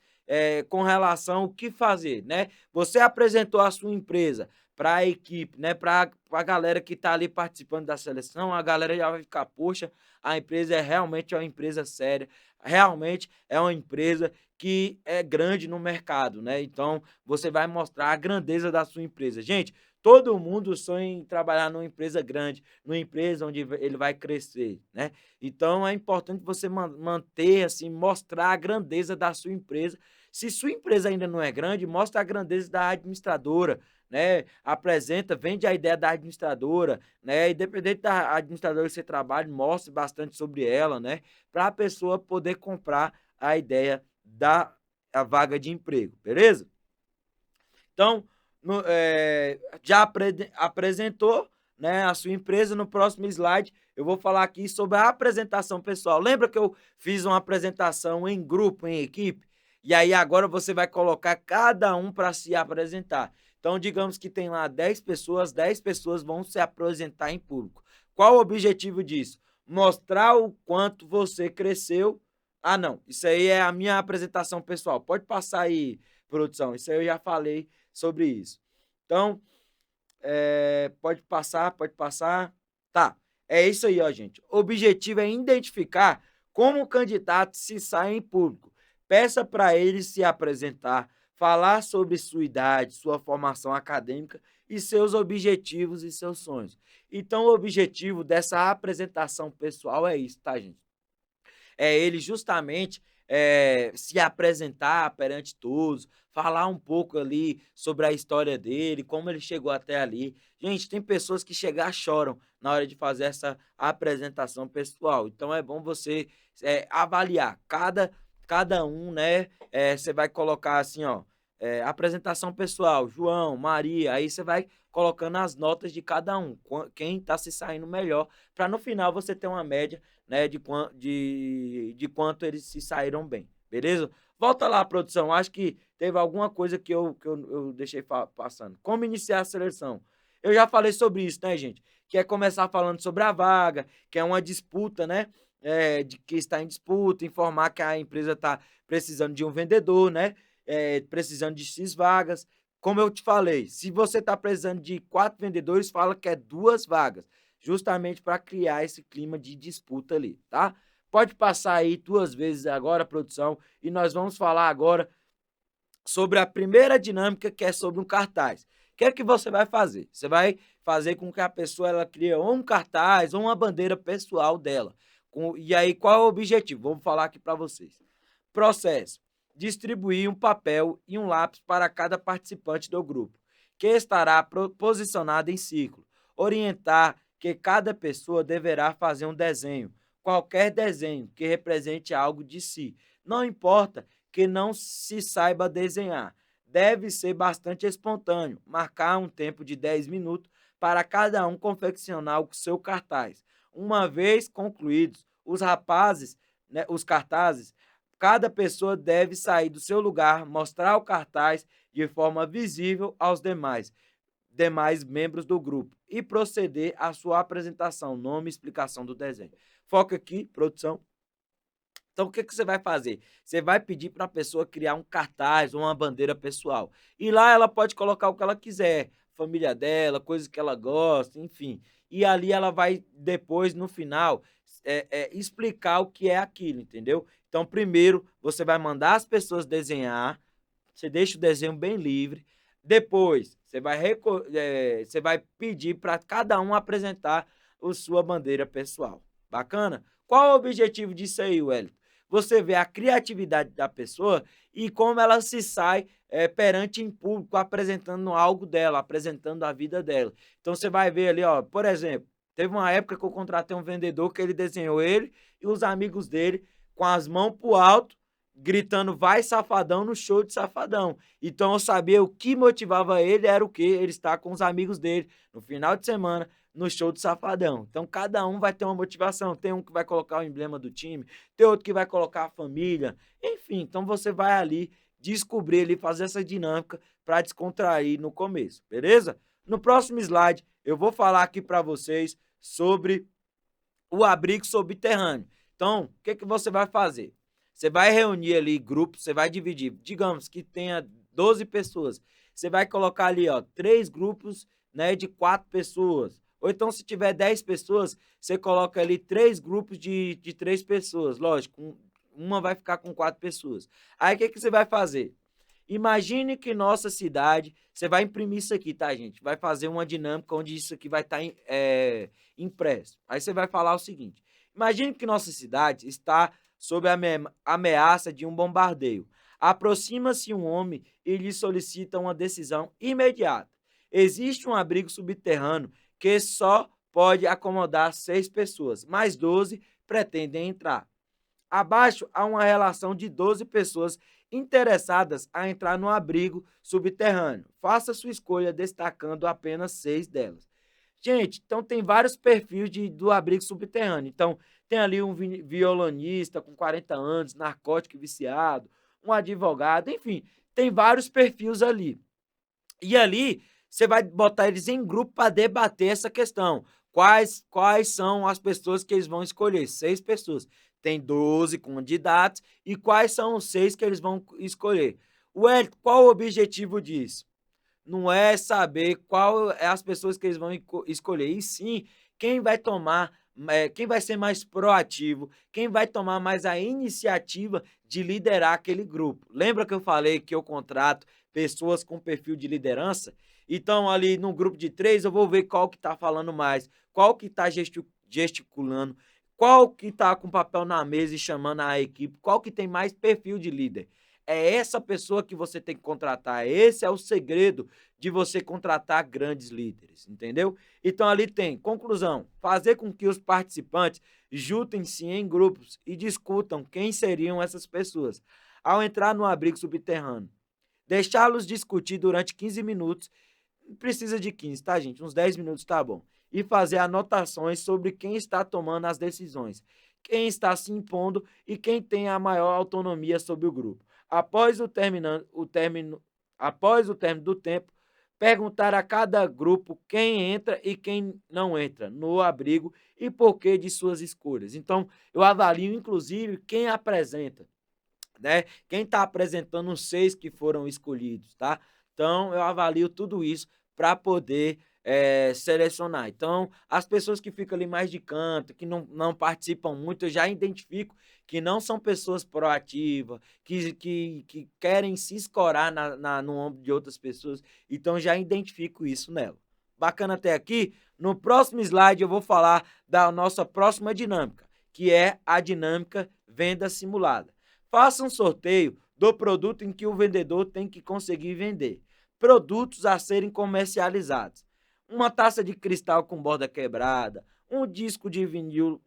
com relação ao que fazer, né? Você apresentou a sua empresa para a equipe, né, para a galera que está ali participando da seleção, a galera já vai ficar, poxa, a empresa é realmente uma empresa séria, realmente é uma empresa que é grande no mercado, né? Então, você vai mostrar a grandeza da sua empresa. Gente, todo mundo sonha em trabalhar numa empresa grande, numa empresa onde ele vai crescer, né? Então, é importante você manter, assim, mostrar a grandeza da sua empresa. Se sua empresa ainda não é grande, mostra a grandeza da administradora, né? Apresenta, vende a ideia da administradora, né? Independente da administradora que você trabalha, mostre bastante sobre ela, né? Para a pessoa poder comprar a ideia a vaga de emprego, beleza? Então, já apresentou, né, a sua empresa. No próximo slide, eu vou falar aqui sobre a apresentação pessoal. Lembra que eu fiz uma apresentação em grupo, em equipe? E aí agora você vai colocar cada um para se apresentar. Então, digamos que tem lá 10 pessoas vão se apresentar em público. Qual o objetivo disso? Mostrar o quanto você cresceu. Ah, não, isso aí é a minha apresentação pessoal. Pode passar aí, produção, isso aí eu já falei sobre isso. Então, pode passar, pode passar. Tá, é isso aí, ó, gente. O objetivo é identificar como o candidato se sai em público. Peça para ele se apresentar, falar sobre sua idade, sua formação acadêmica e seus objetivos e seus sonhos. Então, o objetivo dessa apresentação pessoal é isso, tá, gente? É ele justamente se apresentar perante todos, falar um pouco ali sobre a história dele, como ele chegou até ali. Gente, tem pessoas que chegam choram na hora de fazer essa apresentação pessoal. Então é bom você avaliar cada um, né? Você vai colocar assim, ó, apresentação pessoal, João, Maria, aí você vai colocando as notas de cada um, quem está se saindo melhor, para no final você ter uma média, né, de quanto eles se saíram bem, beleza? Volta lá, produção, acho que teve alguma coisa que eu deixei passando. Como iniciar a seleção? Eu já falei sobre isso, né, gente? Que é começar falando sobre a vaga, que é uma disputa, né? De que está em disputa, informar que a empresa está precisando de um vendedor, né? Precisando de X vagas. Como eu te falei, se você está precisando de 4 vendedores, fala que é 2 vagas, justamente para criar esse clima de disputa ali, tá? Pode passar aí 2 vezes agora, produção, e nós vamos falar agora sobre a primeira dinâmica, que é sobre um cartaz. O que é que você vai fazer? Você vai fazer com que a pessoa ela crie ou um cartaz ou uma bandeira pessoal dela. E aí, qual é o objetivo? Vou falar aqui para vocês. Processo: distribuir um papel e um lápis para cada participante do grupo, que estará posicionado em círculo. Orientar que cada pessoa deverá fazer um desenho, qualquer desenho que represente algo de si. Não importa que não se saiba desenhar. Deve ser bastante espontâneo, marcar um tempo de 10 minutos para cada um confeccionar o seu cartaz. Uma vez concluídos os cartazes, cada pessoa deve sair do seu lugar, mostrar o cartaz de forma visível aos demais membros do grupo e proceder à sua apresentação, nome e explicação do desenho. Foca aqui, produção. Então, o que você vai fazer? Você vai pedir para a pessoa criar um cartaz ou uma bandeira pessoal. E lá ela pode colocar o que ela quiser, família dela, coisas que ela gosta, enfim. E ali ela vai, depois, no final, explicar o que é aquilo, entendeu? Então, primeiro, você vai mandar as pessoas desenhar, você deixa o desenho bem livre. Depois, você vai pedir para cada um apresentar a sua bandeira pessoal. Bacana? Qual o objetivo disso aí, Wellington? Você vê a criatividade da pessoa e como ela se sai perante em público, apresentando algo dela, apresentando a vida dela. Então você vai ver ali, ó, por exemplo, teve uma época que eu contratei um vendedor que ele desenhou ele e os amigos dele com as mãos pro alto, gritando vai safadão no show de safadão. Então eu sabia o que motivava ele era o que ele estar com os amigos dele no final de semana no show do Safadão. Então, cada um vai ter uma motivação. Tem um que vai colocar o emblema do time, tem outro que vai colocar a família. Enfim, então você vai ali descobrir ali, fazer essa dinâmica para descontrair no começo, beleza? No próximo slide, eu vou falar aqui para vocês sobre o abrigo subterrâneo. Então, o que você vai fazer? Você vai reunir ali grupos, você vai dividir, digamos que tenha 12 pessoas. Você vai colocar ali, ó, 3 grupos, né, de 4 pessoas. Ou então, se tiver 10 pessoas, você coloca ali 3 grupos de 3 pessoas. Lógico, uma vai ficar com 4 pessoas. Aí, o que você vai fazer? Imagine que nossa cidade, você vai imprimir isso aqui, tá, gente? Vai fazer uma dinâmica onde isso aqui vai estar impresso. Aí você vai falar o seguinte: imagine que nossa cidade está sob a ameaça de um bombardeio. Aproxima-se um homem e lhe solicita uma decisão imediata. Existe um abrigo subterrâneo que só pode acomodar 6 pessoas, mas 12 pretendem entrar. Abaixo há uma relação de 12 pessoas interessadas a entrar no abrigo subterrâneo. Faça sua escolha destacando apenas 6 delas. Gente, então tem vários perfis do abrigo subterrâneo. Então, tem ali um violonista com 40 anos, narcótico viciado, um advogado, enfim, tem vários perfis ali. E ali você vai botar eles em grupo para debater essa questão. Quais são as pessoas que eles vão escolher? 6 pessoas. Tem 12 candidatos e quais são os 6 que eles vão escolher? Qual o objetivo disso? Não é saber qual é as pessoas que eles vão escolher, e sim quem vai tomar, quem vai ser mais proativo, quem vai tomar mais a iniciativa de liderar aquele grupo. Lembra que eu falei que eu contrato pessoas com perfil de liderança? Então, ali no grupo de 3, eu vou ver qual que está falando mais, qual que está gesticulando, qual que está com papel na mesa e chamando a equipe, qual que tem mais perfil de líder. É essa pessoa que você tem que contratar. Esse é o segredo de você contratar grandes líderes, entendeu? Então ali tem, conclusão, fazer com que os participantes juntem-se em grupos e discutam quem seriam essas pessoas. Ao entrar no abrigo subterrâneo, deixá-los discutir durante 15 minutos, precisa de 15, tá, gente? Uns 10 minutos tá bom. E fazer anotações sobre quem está tomando as decisões, quem está se impondo e quem tem a maior autonomia sobre o grupo. Após o término do tempo, perguntar a cada grupo quem entra e quem não entra no abrigo e por que de suas escolhas. Então, eu avalio, inclusive, quem apresenta, né? Quem está apresentando os 6 que foram escolhidos, tá? Então, eu avalio tudo isso para poder selecionar. Então, as pessoas que ficam ali mais de canto, que não participam muito, eu já identifico que não são pessoas proativas, que querem se escorar no ombro de outras pessoas. Então, já identifico isso nela. Bacana até aqui? No próximo slide, eu vou falar da nossa próxima dinâmica, que é a dinâmica venda simulada. Faça um sorteio do produto em que o vendedor tem que conseguir vender. Produtos a serem comercializados. Uma taça de cristal com borda quebrada, um disco de vinil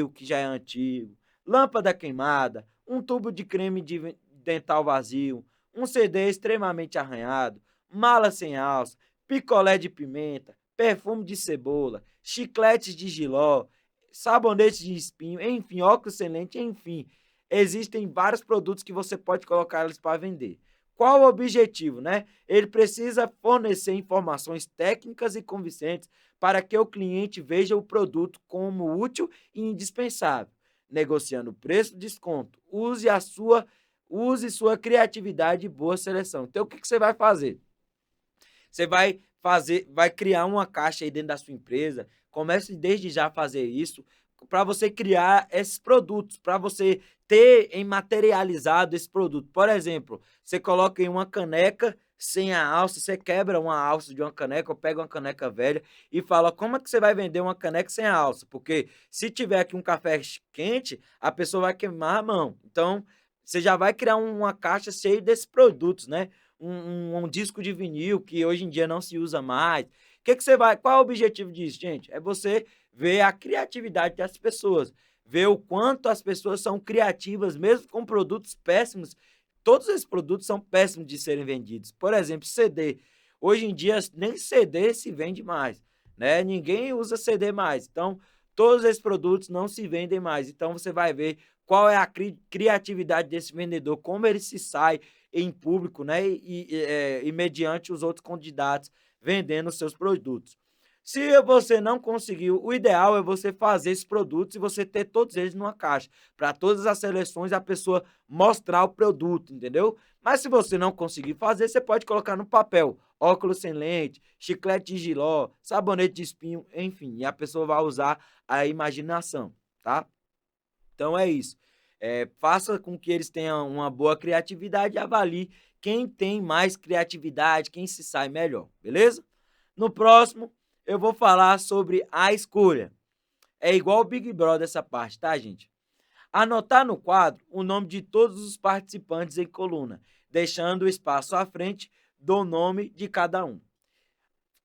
que já é antigo, lâmpada queimada, um tubo de creme de dental vazio, um CD extremamente arranhado, mala sem alça, picolé de pimenta, perfume de cebola, chicletes de giló, sabonete de espinho, enfim, óculos sem lente, enfim. Existem vários produtos que você pode colocar eles para vender. Qual o objetivo, né? Ele precisa fornecer informações técnicas e convincentes para que o cliente veja o produto como útil e indispensável, negociando preço, desconto. Use sua criatividade e boa seleção. Então, o que você vai fazer? Você vai criar uma caixa aí dentro da sua empresa. Comece desde já a fazer isso para você criar esses produtos, para você ter em materializado esse produto. Por exemplo, você coloca em uma caneca sem a alça, você quebra uma alça de uma caneca ou pega uma caneca velha e fala como é que você vai vender uma caneca sem a alça, porque se tiver aqui um café quente, a pessoa vai queimar a mão. Então, você já vai criar uma caixa cheia desses produtos, né? Um disco de vinil que hoje em dia não se usa mais. Qual é o objetivo disso, gente? É você ver a criatividade das pessoas, ver o quanto as pessoas são criativas, mesmo com produtos péssimos. Todos esses produtos são péssimos de serem vendidos. Por exemplo, CD. Hoje em dia, nem CD se vende mais, né? Ninguém usa CD mais. Então, todos esses produtos não se vendem mais. Então, você vai ver qual é a criatividade desse vendedor, como ele se sai em público, né? E mediante os outros candidatos vendendo seus produtos. Se você não conseguiu, o ideal é você fazer esses produtos e você ter todos eles numa caixa. Para todas as seleções, a pessoa mostrar o produto, entendeu? Mas se você não conseguir fazer, você pode colocar no papel. Óculos sem lente, chiclete de giló, sabonete de espinho, enfim. E a pessoa vai usar a imaginação, tá? Então é isso. Faça com que eles tenham uma boa criatividade e avalie quem tem mais criatividade, quem se sai melhor, beleza? No próximo, eu vou falar sobre a escolha. É igual o Big Brother essa parte, tá, gente? Anotar no quadro o nome de todos os participantes em coluna, deixando o espaço à frente do nome de cada um.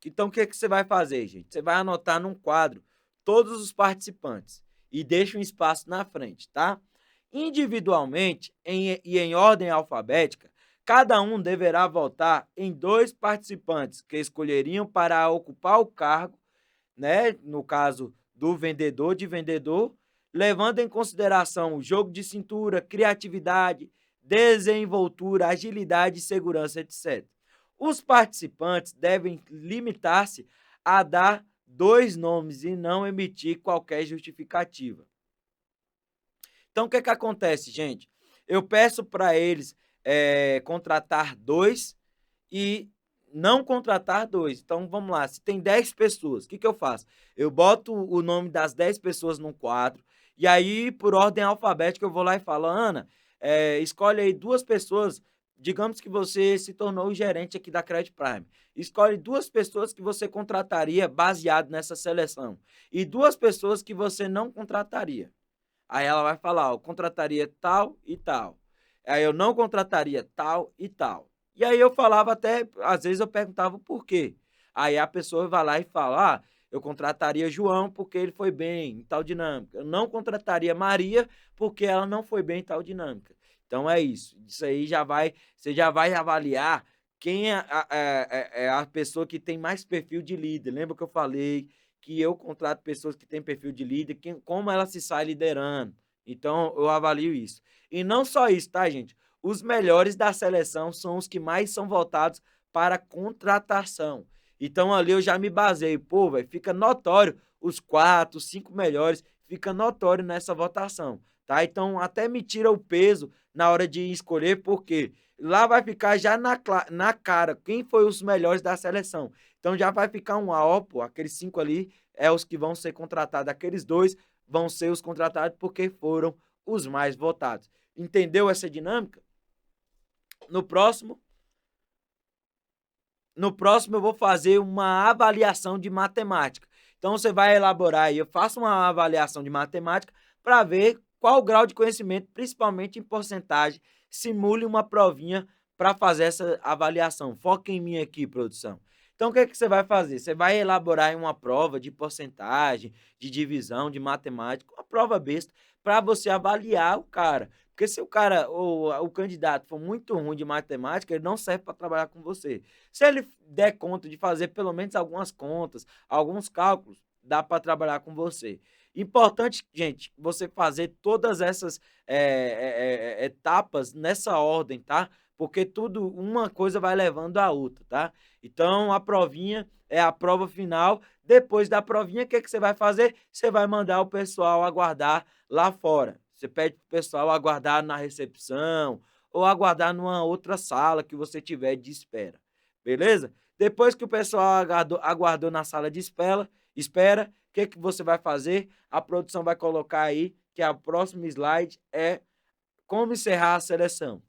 Então, o que você vai fazer, gente? Você vai anotar num quadro todos os participantes e deixa um espaço na frente, tá? Individualmente e em ordem alfabética, cada um deverá votar em 2 participantes que escolheriam para ocupar o cargo, né? No caso do vendedor, levando em consideração o jogo de cintura, criatividade, desenvoltura, agilidade, segurança, etc. Os participantes devem limitar-se a dar 2 nomes e não emitir qualquer justificativa. Então, o que acontece, gente? Eu peço para eles contratar 2 e não contratar 2. Então, vamos lá, se tem 10 pessoas, o que eu faço? Eu boto o nome das 10 pessoas num quadro, e aí, por ordem alfabética, eu vou lá e falo, Ana, escolhe aí 2 pessoas, digamos que você se tornou o gerente aqui da Credit Prime. Escolhe 2 pessoas que você contrataria baseado nessa seleção, e 2 pessoas que você não contrataria. Aí ela vai falar, ó, eu contrataria tal e tal. Aí eu não contrataria tal e tal. E aí eu falava até, às vezes eu perguntava o porquê. Aí a pessoa vai lá e fala, eu contrataria João porque ele foi bem em tal dinâmica. Eu não contrataria Maria porque ela não foi bem em tal dinâmica. Então é isso. Isso aí você já vai avaliar quem é a pessoa que tem mais perfil de líder. Lembra que eu falei que eu contrato pessoas que têm perfil de líder, como ela se sai liderando. Então, eu avalio isso. E não só isso, tá, gente? Os melhores da seleção são os que mais são votados para contratação. Então, ali eu já me baseio. Pô, velho, fica notório os 4, 5 melhores, fica notório nessa votação, tá? Então, até me tira o peso na hora de escolher, porque lá vai ficar já na cara quem foi os melhores da seleção. Então já vai ficar um A, pô, aqueles 5 ali é os que vão ser contratados, aqueles 2 vão ser os contratados porque foram os mais votados. Entendeu essa dinâmica? No próximo, eu vou fazer uma avaliação de matemática. Então você vai elaborar aí, eu faço uma avaliação de matemática para ver qual o grau de conhecimento, principalmente em porcentagem, simule uma provinha para fazer essa avaliação. Foca em mim aqui, produção. Então, o que você vai fazer? Você vai elaborar uma prova de porcentagem, de divisão, de matemática, uma prova besta, para você avaliar o cara. Porque se o cara, ou o candidato, for muito ruim de matemática, ele não serve para trabalhar com você. Se ele der conta de fazer pelo menos algumas contas, alguns cálculos, dá para trabalhar com você. Importante, gente, você fazer todas essas etapas nessa ordem, tá? Porque tudo, uma coisa vai levando a outra, tá? Então, a provinha é a prova final. Depois da provinha, o que você vai fazer? Você vai mandar o pessoal aguardar lá fora. Você pede para o pessoal aguardar na recepção ou aguardar numa outra sala que você tiver de espera. Beleza? Depois que o pessoal aguardou na sala de espera, o que você vai fazer? A produção vai colocar aí que a próxima slide é como encerrar a seleção.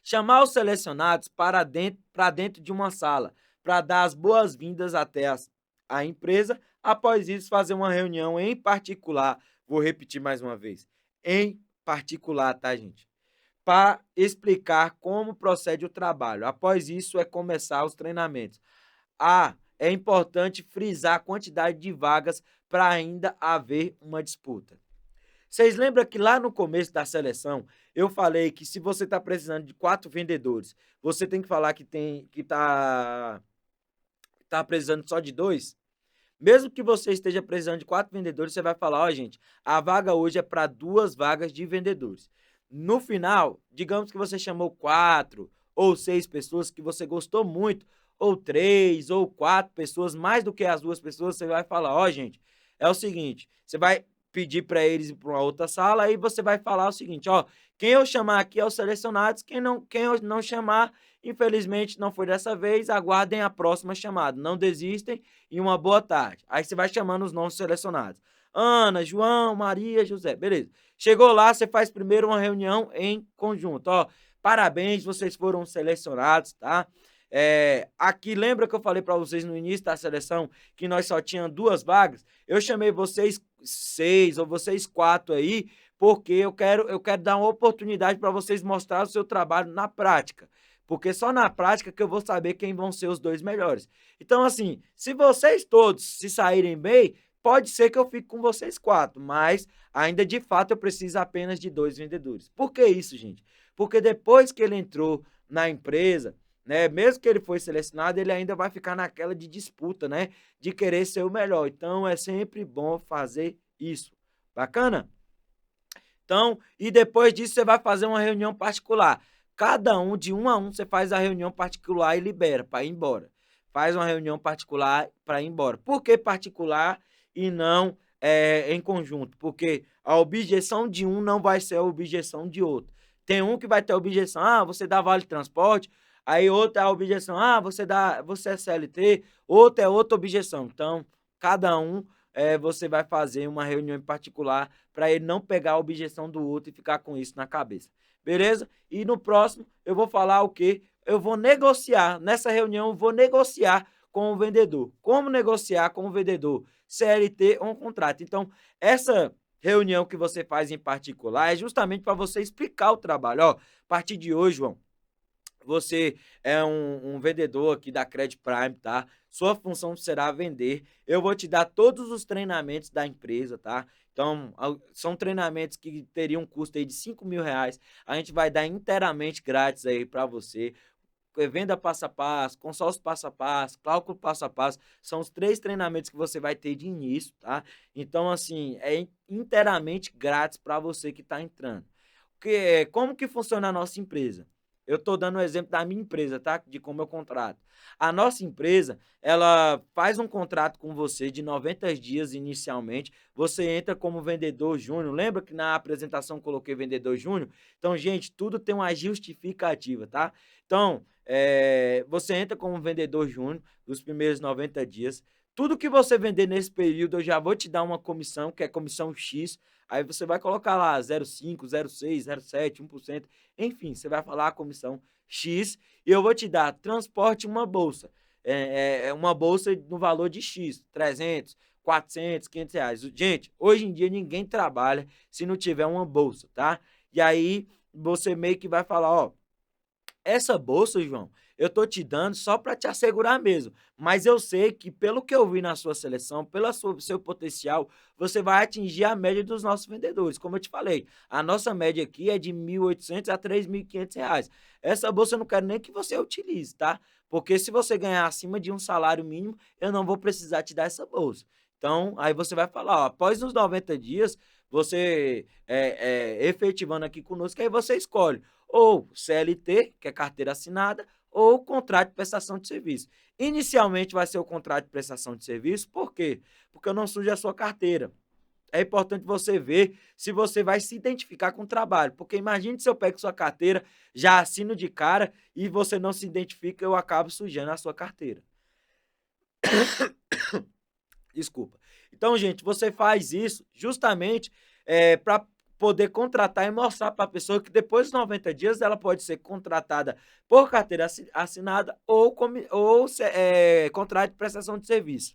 Chamar os selecionados para dentro de uma sala, para dar as boas-vindas até a empresa. Após isso, fazer uma reunião em particular. Vou repetir mais uma vez. Em particular, tá, gente? Para explicar como procede o trabalho. Após isso, é começar os treinamentos. É importante frisar a quantidade de vagas para ainda haver uma disputa. Vocês lembram que lá no começo da seleção eu falei que se você está precisando de 4 vendedores, você tem que falar que tá precisando só de 2? Mesmo que você esteja precisando de 4 vendedores, você vai falar, ó, gente, a vaga hoje é para 2 vagas de vendedores. No final, digamos que você chamou 4 ou 6 pessoas que você gostou muito, ou 3 ou 4 pessoas, mais do que as 2 pessoas, você vai falar, ó, gente, é o seguinte, você vai pedir para eles ir para uma outra sala, aí você vai falar o seguinte, ó, quem eu chamar aqui é os selecionados, quem eu não chamar, infelizmente não foi dessa vez, aguardem a próxima chamada, não desistem e uma boa tarde. Aí você vai chamando os nomes selecionados. Ana, João, Maria, José, beleza. Chegou lá, você faz primeiro uma reunião em conjunto, ó, parabéns, vocês foram selecionados, tá? Aqui, lembra que eu falei para vocês no início da seleção que nós só tínhamos 2 vagas? Eu chamei vocês 6 ou vocês 4 aí, porque eu quero dar uma oportunidade para vocês mostrar o seu trabalho na prática. Porque só na prática que eu vou saber quem vão ser os 2 melhores. Então, assim, se vocês todos se saírem bem, pode ser que eu fique com vocês 4, mas ainda de fato eu preciso apenas de 2 vendedores. Por que isso, gente? Porque depois que ele entrou na empresa, né, mesmo que ele foi selecionado, ele ainda vai ficar naquela de disputa, né, de querer ser o melhor. Então, é sempre bom fazer isso. Bacana? Então, e depois disso você vai fazer uma reunião particular. cada um, de um a um, você faz a reunião particular e libera para ir embora. Faz uma reunião particular para ir embora. Por que particular e não em conjunto? Porque a objeção de um não vai ser a objeção de outro. Tem um que vai ter a objeção, você dá vale transporte, aí outra é a objeção, você é CLT, outra é outra objeção. Então, cada um você vai fazer uma reunião em particular para ele não pegar a objeção do outro e ficar com isso na cabeça. Beleza? E no próximo eu vou falar o quê? Eu vou negociar, nessa reunião eu vou negociar com o vendedor. Como negociar com o vendedor? CLT ou um contrato. Então, essa reunião que você faz em particular é justamente para você explicar o trabalho. Ó, a partir de hoje, João, você é um vendedor aqui da Credit Prime, tá? Sua função será vender. Eu vou te dar todos os treinamentos da empresa, tá? Então, são treinamentos que teriam um custo aí de R$ 5.000. A gente vai dar inteiramente grátis aí para você. Venda passo a passo, consórcio passo a passo, cálculo passo a passo, são os 3 treinamentos que você vai ter de início, tá? Então, assim, é inteiramente grátis para você que está entrando. Como que funciona a nossa empresa? Eu estou dando um exemplo da minha empresa, tá? De como eu contrato. A nossa empresa, ela faz um contrato com você de 90 dias inicialmente. Você entra como vendedor júnior. Lembra que na apresentação eu coloquei vendedor júnior? Então, gente, tudo tem uma justificativa, tá? Então, você entra como vendedor júnior nos primeiros 90 dias. Tudo que você vender nesse período, eu já vou te dar uma comissão, que é comissão X. Aí você vai colocar lá 0,5, 0,6, 0,7, 1%. Enfim, você vai falar a comissão X e eu vou te dar transporte uma bolsa. Uma bolsa no valor de X, 300, 400, R$ 500. Gente, hoje em dia ninguém trabalha se não tiver uma bolsa, tá? E aí você meio que vai falar, ó, essa bolsa, João, eu tô te dando só para te assegurar mesmo. Mas eu sei que, pelo que eu vi na sua seleção, pelo seu potencial, você vai atingir a média dos nossos vendedores. Como eu te falei, a nossa média aqui é de R$ 1.800 a R$ 3.500. Essa bolsa eu não quero nem que você utilize, tá? Porque se você ganhar acima de um salário mínimo, eu não vou precisar te dar essa bolsa. Então, aí você vai falar, ó, após os 90 dias, você efetivando aqui conosco, aí você escolhe ou CLT, que é carteira assinada, ou contrato de prestação de serviço. Inicialmente vai ser o contrato de prestação de serviço, por quê? Porque eu não sujo a sua carteira. É importante você ver se você vai se identificar com o trabalho, porque imagine se eu pego sua carteira, já assino de cara e você não se identifica, eu acabo sujando a sua carteira. Desculpa. Então, gente, você faz isso justamente para poder contratar e mostrar para a pessoa que depois dos 90 dias ela pode ser contratada por carteira assinada ou contrato de prestação de serviço.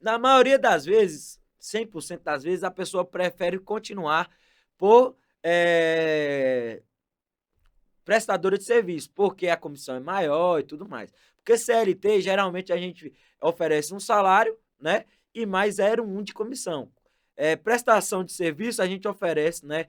Na maioria das vezes, 100% das vezes, a pessoa prefere continuar por prestadora de serviço, porque a comissão é maior e tudo mais. Porque CLT, geralmente a gente oferece um salário, né? E mais 0,1 de comissão. Prestação de serviço, a gente oferece, né?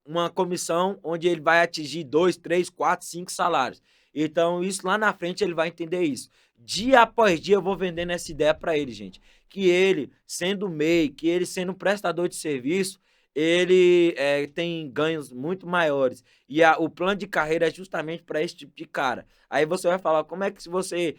Uma comissão onde ele vai atingir 2, 3, 4, 5 salários. Então, isso lá na frente ele vai entender isso. Dia após dia eu vou vendendo essa ideia para ele, gente. Que ele, sendo MEI, que ele sendo prestador de serviço, ele tem ganhos muito maiores. E o plano de carreira é justamente para esse tipo de cara. Aí você vai falar, como é que se você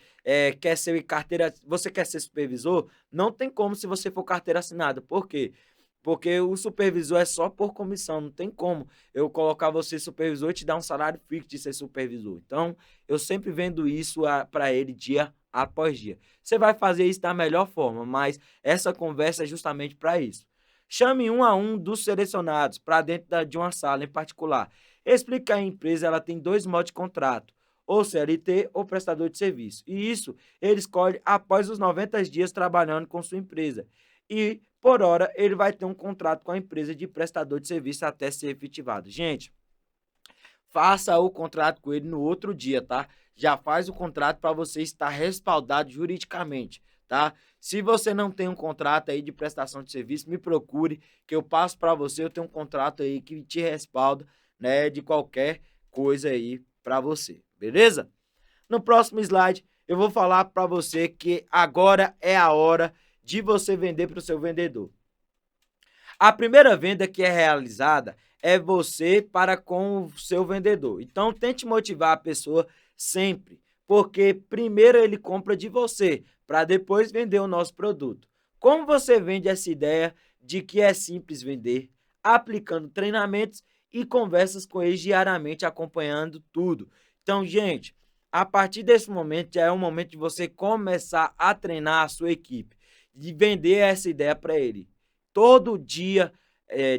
quer ser carteira, você quer ser supervisor? Não tem como se você for carteira assinada. Por quê? Porque o supervisor é só por comissão, não tem como eu colocar você supervisor e te dar um salário fixo de ser supervisor. Então, eu sempre vendo isso para ele dia após dia. Você vai fazer isso da melhor forma, mas essa conversa é justamente para isso. Chame um a um dos selecionados para dentro de uma sala em particular. Explique que a empresa ela tem 2 modos de contrato, ou CLT ou prestador de serviço. E isso ele escolhe após os 90 dias trabalhando com sua empresa. E, por hora, ele vai ter um contrato com a empresa de prestador de serviço até ser efetivado. Gente, faça o contrato com ele no outro dia, tá? Já faz o contrato para você estar respaldado juridicamente, tá? Se você não tem um contrato aí de prestação de serviço, me procure, que eu passo para você, eu tenho um contrato aí que te respalda, né, de qualquer coisa aí para você, beleza? No próximo slide, eu vou falar para você que agora é a hora de você vender para o seu vendedor. A primeira venda que é realizada é você para com o seu vendedor. Então, tente motivar a pessoa sempre, porque primeiro ele compra de você, para depois vender o nosso produto. Como você vende essa ideia de que é simples vender? Aplicando treinamentos e conversas com eles diariamente, acompanhando tudo. Então, gente, a partir desse momento já é o momento de você começar a treinar a sua equipe, de vender essa ideia para ele. Todo dia,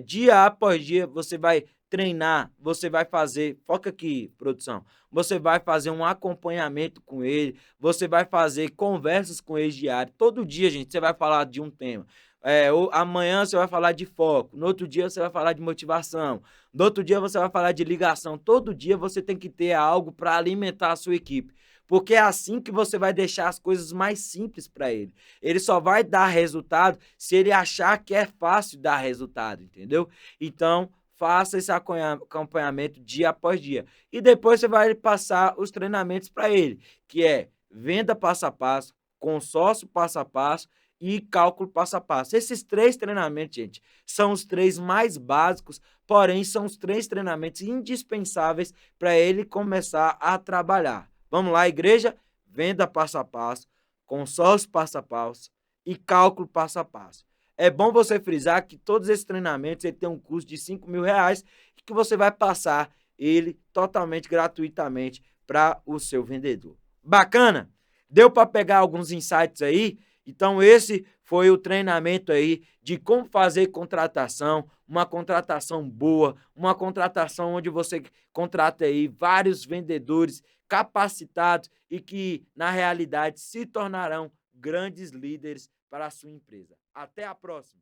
dia após dia, você vai treinar, você vai fazer, foca aqui, produção, você vai fazer um acompanhamento com ele, você vai fazer conversas com ele diário. Todo dia, gente, você vai falar de um tema. Amanhã você vai falar de foco, no outro dia você vai falar de motivação, no outro dia você vai falar de ligação. Todo dia você tem que ter algo para alimentar a sua equipe, porque é assim que você vai deixar as coisas mais simples para ele. Ele só vai dar resultado se ele achar que é fácil dar resultado, entendeu? Então, faça esse acompanhamento dia após dia. E depois você vai passar os treinamentos para ele, que é venda passo a passo, consórcio passo a passo e cálculo passo a passo. Esses 3 treinamentos, gente, são os 3 mais básicos, porém são os 3 treinamentos indispensáveis para ele começar a trabalhar. Vamos lá, igreja? Venda passo a passo, consórcio passo a passo e cálculo passo a passo. É bom você frisar que todos esses treinamentos ele tem um custo de R$ 5.000 e que você vai passar ele totalmente gratuitamente para o seu vendedor. Bacana? Deu para pegar alguns insights aí? Então esse foi o treinamento aí de como fazer contratação, uma contratação boa, uma contratação onde você contrata aí vários vendedores capacitados e que na realidade se tornarão grandes líderes para a sua empresa. Até a próxima!